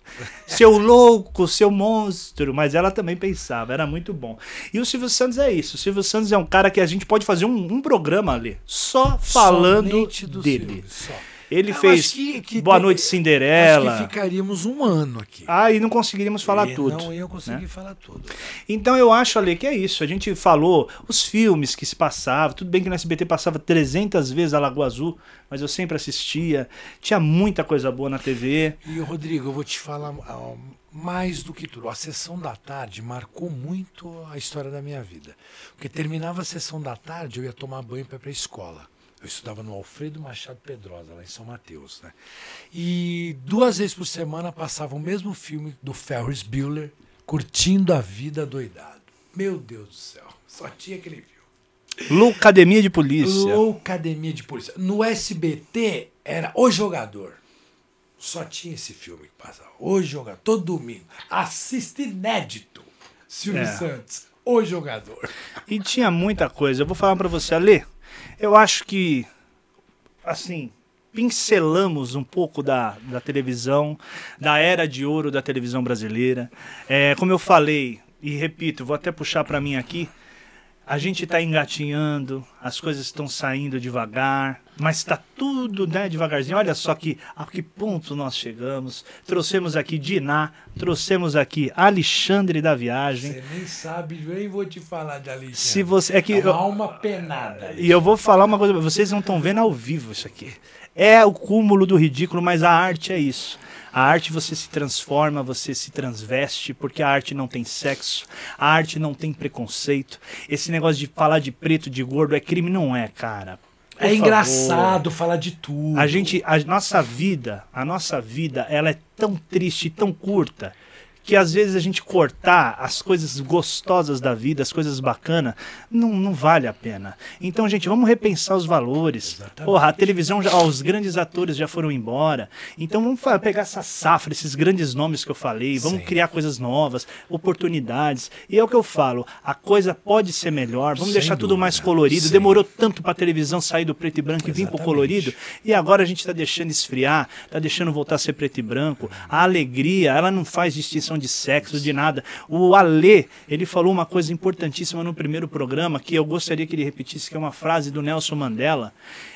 Seu louco, seu monstro. Mas ela também pensava, era muito bom. E o Silvio Santos é isso. O Silvio Santos é um cara que a gente pode fazer um programa ali, só falando Somente do dele. Silvio, só. Ele Eu fez acho que Boa tem- Noite Cinderela. Acho que ficaríamos um ano aqui. Ah, e não conseguiríamos falar E tudo. Não ia conseguir né? falar tudo. Então eu acho, Ale, que é isso. A gente falou os filmes que se passavam. Tudo bem que no SBT passava 300 vezes a Lagoa Azul, mas eu sempre assistia. Tinha muita coisa boa na TV. E, Rodrigo, eu vou te falar mais do que tudo. A sessão da tarde marcou muito a história da minha vida. Porque terminava a sessão da tarde, eu ia tomar banho para ir para a escola. Eu estudava no Alfredo Machado Pedrosa, lá em São Mateus, né? E 2 vezes por semana passava o mesmo filme do Ferris Bueller, Curtindo a Vida Doidado. Meu Deus do céu, só tinha aquele filme. Loucademia de Polícia. Loucademia de Polícia. No SBT era O Jogador. Só tinha esse filme que passava. O Jogador, todo domingo. Assiste inédito. Silvio É. Santos, O Jogador. E tinha muita coisa. Eu vou falar pra você, Ale. Eu acho que, assim, pincelamos um pouco da televisão, da era de ouro da televisão brasileira. Como eu falei, e repito, vou até puxar pra mim aqui, a gente está engatinhando, as coisas estão saindo devagar, mas está tudo, né, devagarzinho. Olha só a que ponto nós chegamos. Trouxemos aqui Diná, trouxemos aqui Alexandre da Viagem. Você nem sabe, eu nem vou te falar de Alexandre. Se você, é que É uma eu- alma penada. E eu vou falar uma coisa, vocês não estão vendo ao vivo isso aqui. É o cúmulo do ridículo, mas a arte é isso. A arte você se transforma, você se transveste, porque a arte não tem sexo, a arte não tem preconceito. Esse negócio de falar de preto, de gordo é crime, não é, cara. Por É favor. engraçado falar de tudo. A nossa vida, ela é tão triste, tão curta, que às vezes a gente cortar as coisas gostosas da vida, as coisas bacanas, não vale a pena. Então, gente, vamos repensar os valores. Exatamente. Porra, a televisão, os grandes atores já foram embora. Então vamos pegar essa safra, esses grandes nomes que eu falei, vamos Sim. criar coisas novas, oportunidades. E é o que eu falo, a coisa pode ser melhor, vamos Sem deixar tudo mais dúvida. colorido. Sim. Demorou tanto pra televisão sair do preto e branco e vir pro Exatamente. colorido. E agora a gente está deixando esfriar, está deixando voltar a ser preto e branco. A alegria, ela não faz distinção de sexo, de nada. O Alê, ele falou uma coisa importantíssima no primeiro programa, que eu gostaria que ele repetisse, que é uma frase do Nelson Mandela.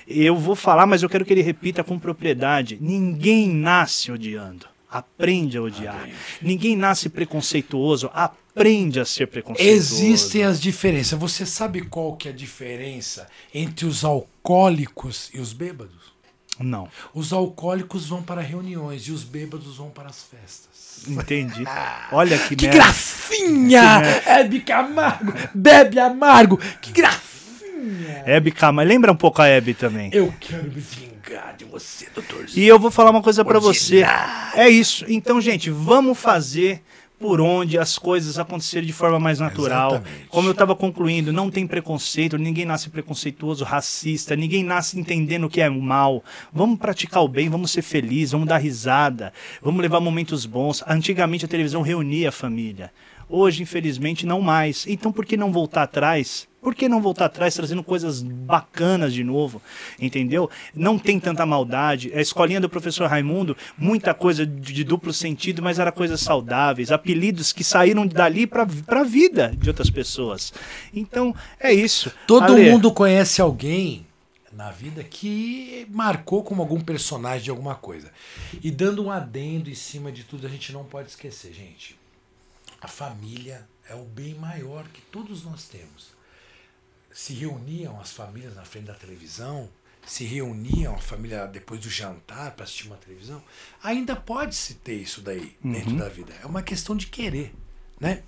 Eu vou falar, mas eu quero que ele repita com propriedade. Ninguém nasce odiando. Aprende a odiar. Ninguém nasce preconceituoso. Aprende a ser preconceituoso. Existem as diferenças. Você sabe qual que é a diferença entre os alcoólicos e os bêbados? Não. Os alcoólicos vão para reuniões e os bêbados vão para as festas. Entendi. Olha que Que merda. gracinha! Hebe Camargo, bebe amargo. Que gracinha! Hebe Camargo. Lembra um pouco a Hebe também. Eu quero me vingar de você, doutor. E eu vou falar uma coisa pra você. Ordinário. É isso. Então, gente, vamos fazer por onde as coisas acontecerem de forma mais natural. Exatamente. Como eu estava concluindo, não tem preconceito, ninguém nasce preconceituoso, racista, ninguém nasce entendendo o que é o mal. Vamos praticar o bem, vamos ser felizes, vamos dar risada, vamos levar momentos bons. Antigamente a televisão reunia a família. Hoje, infelizmente, não mais. Então, por que não voltar atrás? Por que não voltar atrás trazendo coisas bacanas de novo? Entendeu? Não tem tanta maldade. A escolinha do professor Raimundo, muita coisa de duplo sentido, mas era coisas saudáveis. Apelidos que saíram dali para a vida de outras pessoas. Então, é isso. Todo Ale, mundo conhece alguém na vida que marcou como algum personagem de alguma coisa. E dando um adendo em cima de tudo, a gente não pode esquecer, gente. A família é o bem maior que todos nós temos. Se reuniam as famílias na frente da televisão, se reuniam a família depois do jantar para assistir uma televisão. Ainda pode-se ter isso daí dentro da vida. É uma questão de querer, né?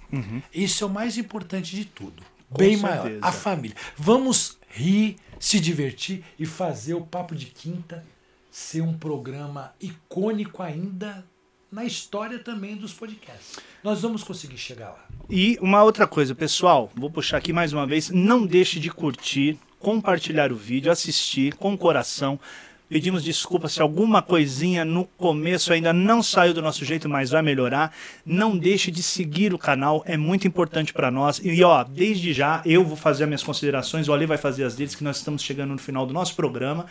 Isso é o mais importante de tudo. Com Bem certeza. maior. A família. Vamos rir, se divertir e fazer o Papo de Quinta ser um programa icônico ainda na história também dos podcasts. Nós vamos conseguir chegar lá. E uma outra coisa, pessoal, vou puxar aqui mais uma vez, não deixe de curtir, compartilhar o vídeo, assistir com o coração. Pedimos desculpas se alguma coisinha no começo ainda não saiu do nosso jeito, mas vai melhorar. Não deixe de seguir o canal, é muito importante para nós. E ó, desde já eu vou fazer as minhas considerações, o Ale vai fazer as deles, que nós estamos chegando no final do nosso programa.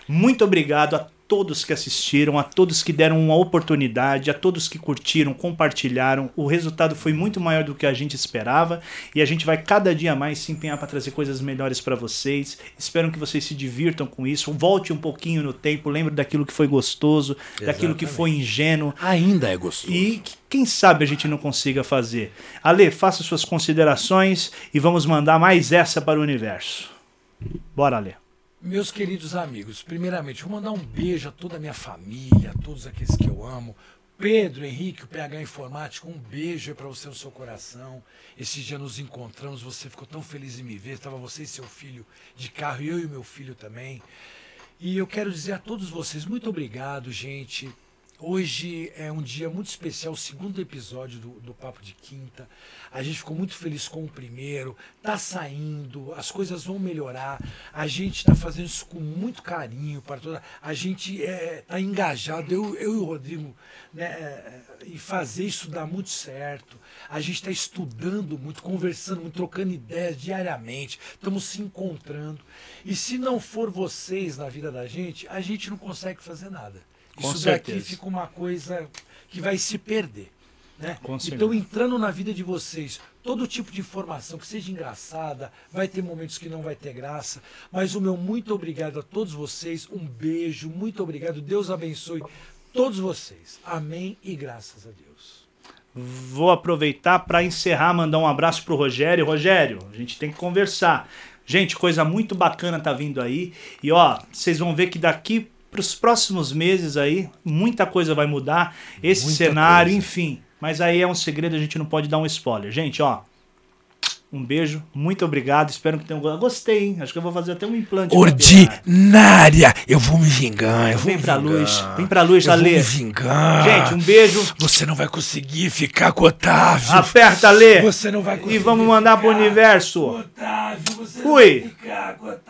Muito obrigado a todos que assistiram, a todos que deram uma oportunidade, a todos que curtiram, compartilharam. O resultado foi muito maior do que a gente esperava e a gente vai cada dia mais se empenhar para trazer coisas melhores para vocês. Espero que vocês se divirtam com isso. Volte um pouquinho no tempo, lembre daquilo que foi gostoso, daquilo que foi ingênuo. Ainda é gostoso. E quem sabe a gente não consiga fazer. Ale, faça suas considerações e vamos mandar mais essa para o universo. Bora, Ale. Meus queridos amigos, primeiramente, vou mandar um beijo a toda a minha família, a todos aqueles que eu amo. Pedro, Henrique, o PH Informático, um beijo aí para você no seu coração. Esse dia nos encontramos, você ficou tão feliz em me ver. Estava você e seu filho de carro, eu e o meu filho também. E eu quero dizer a todos vocês, muito obrigado, gente. Hoje é um dia muito especial, o segundo episódio do Papo de Quinta. A gente ficou muito feliz com o primeiro, tá saindo, as coisas vão melhorar. A gente está fazendo isso com muito carinho para toda. A gente tá engajado, eu e o Rodrigo, né, e fazer isso dá muito certo. A gente está estudando muito, conversando muito, trocando ideias diariamente, estamos se encontrando. E se não for vocês na vida da gente, a gente não consegue fazer nada. Com Isso certeza. daqui fica uma coisa que vai se perder. Né? Com certeza. Então, entrando na vida de vocês, todo tipo de informação que seja engraçada, vai ter momentos que não vai ter graça, mas o meu muito obrigado a todos vocês, um beijo, muito obrigado, Deus abençoe todos vocês. Amém e graças a Deus. Vou aproveitar para encerrar, mandar um abraço pro Rogério. Rogério, a gente tem que conversar. Gente, coisa muito bacana tá vindo aí. E ó, vocês vão ver que daqui para os próximos meses aí, muita coisa vai mudar. Esse Muita cenário, coisa. enfim. Mas aí é um segredo, a gente não pode dar um spoiler. Gente, ó, um beijo, muito obrigado. Espero que tenham gostado. Gostei, hein? Acho que eu vou fazer até um implante. Ordinária! Eu vou me vingar, eu vou Vem me pra vingar. luz, vem pra luz, Eu vou Ale. me vingar. Gente, um beijo. Você não vai conseguir ficar com o Otávio. Aperta, Ale. Você não vai conseguir E vamos mandar pro ficar universo. com o Otávio. Você Fui. não vai ficar com o Otávio.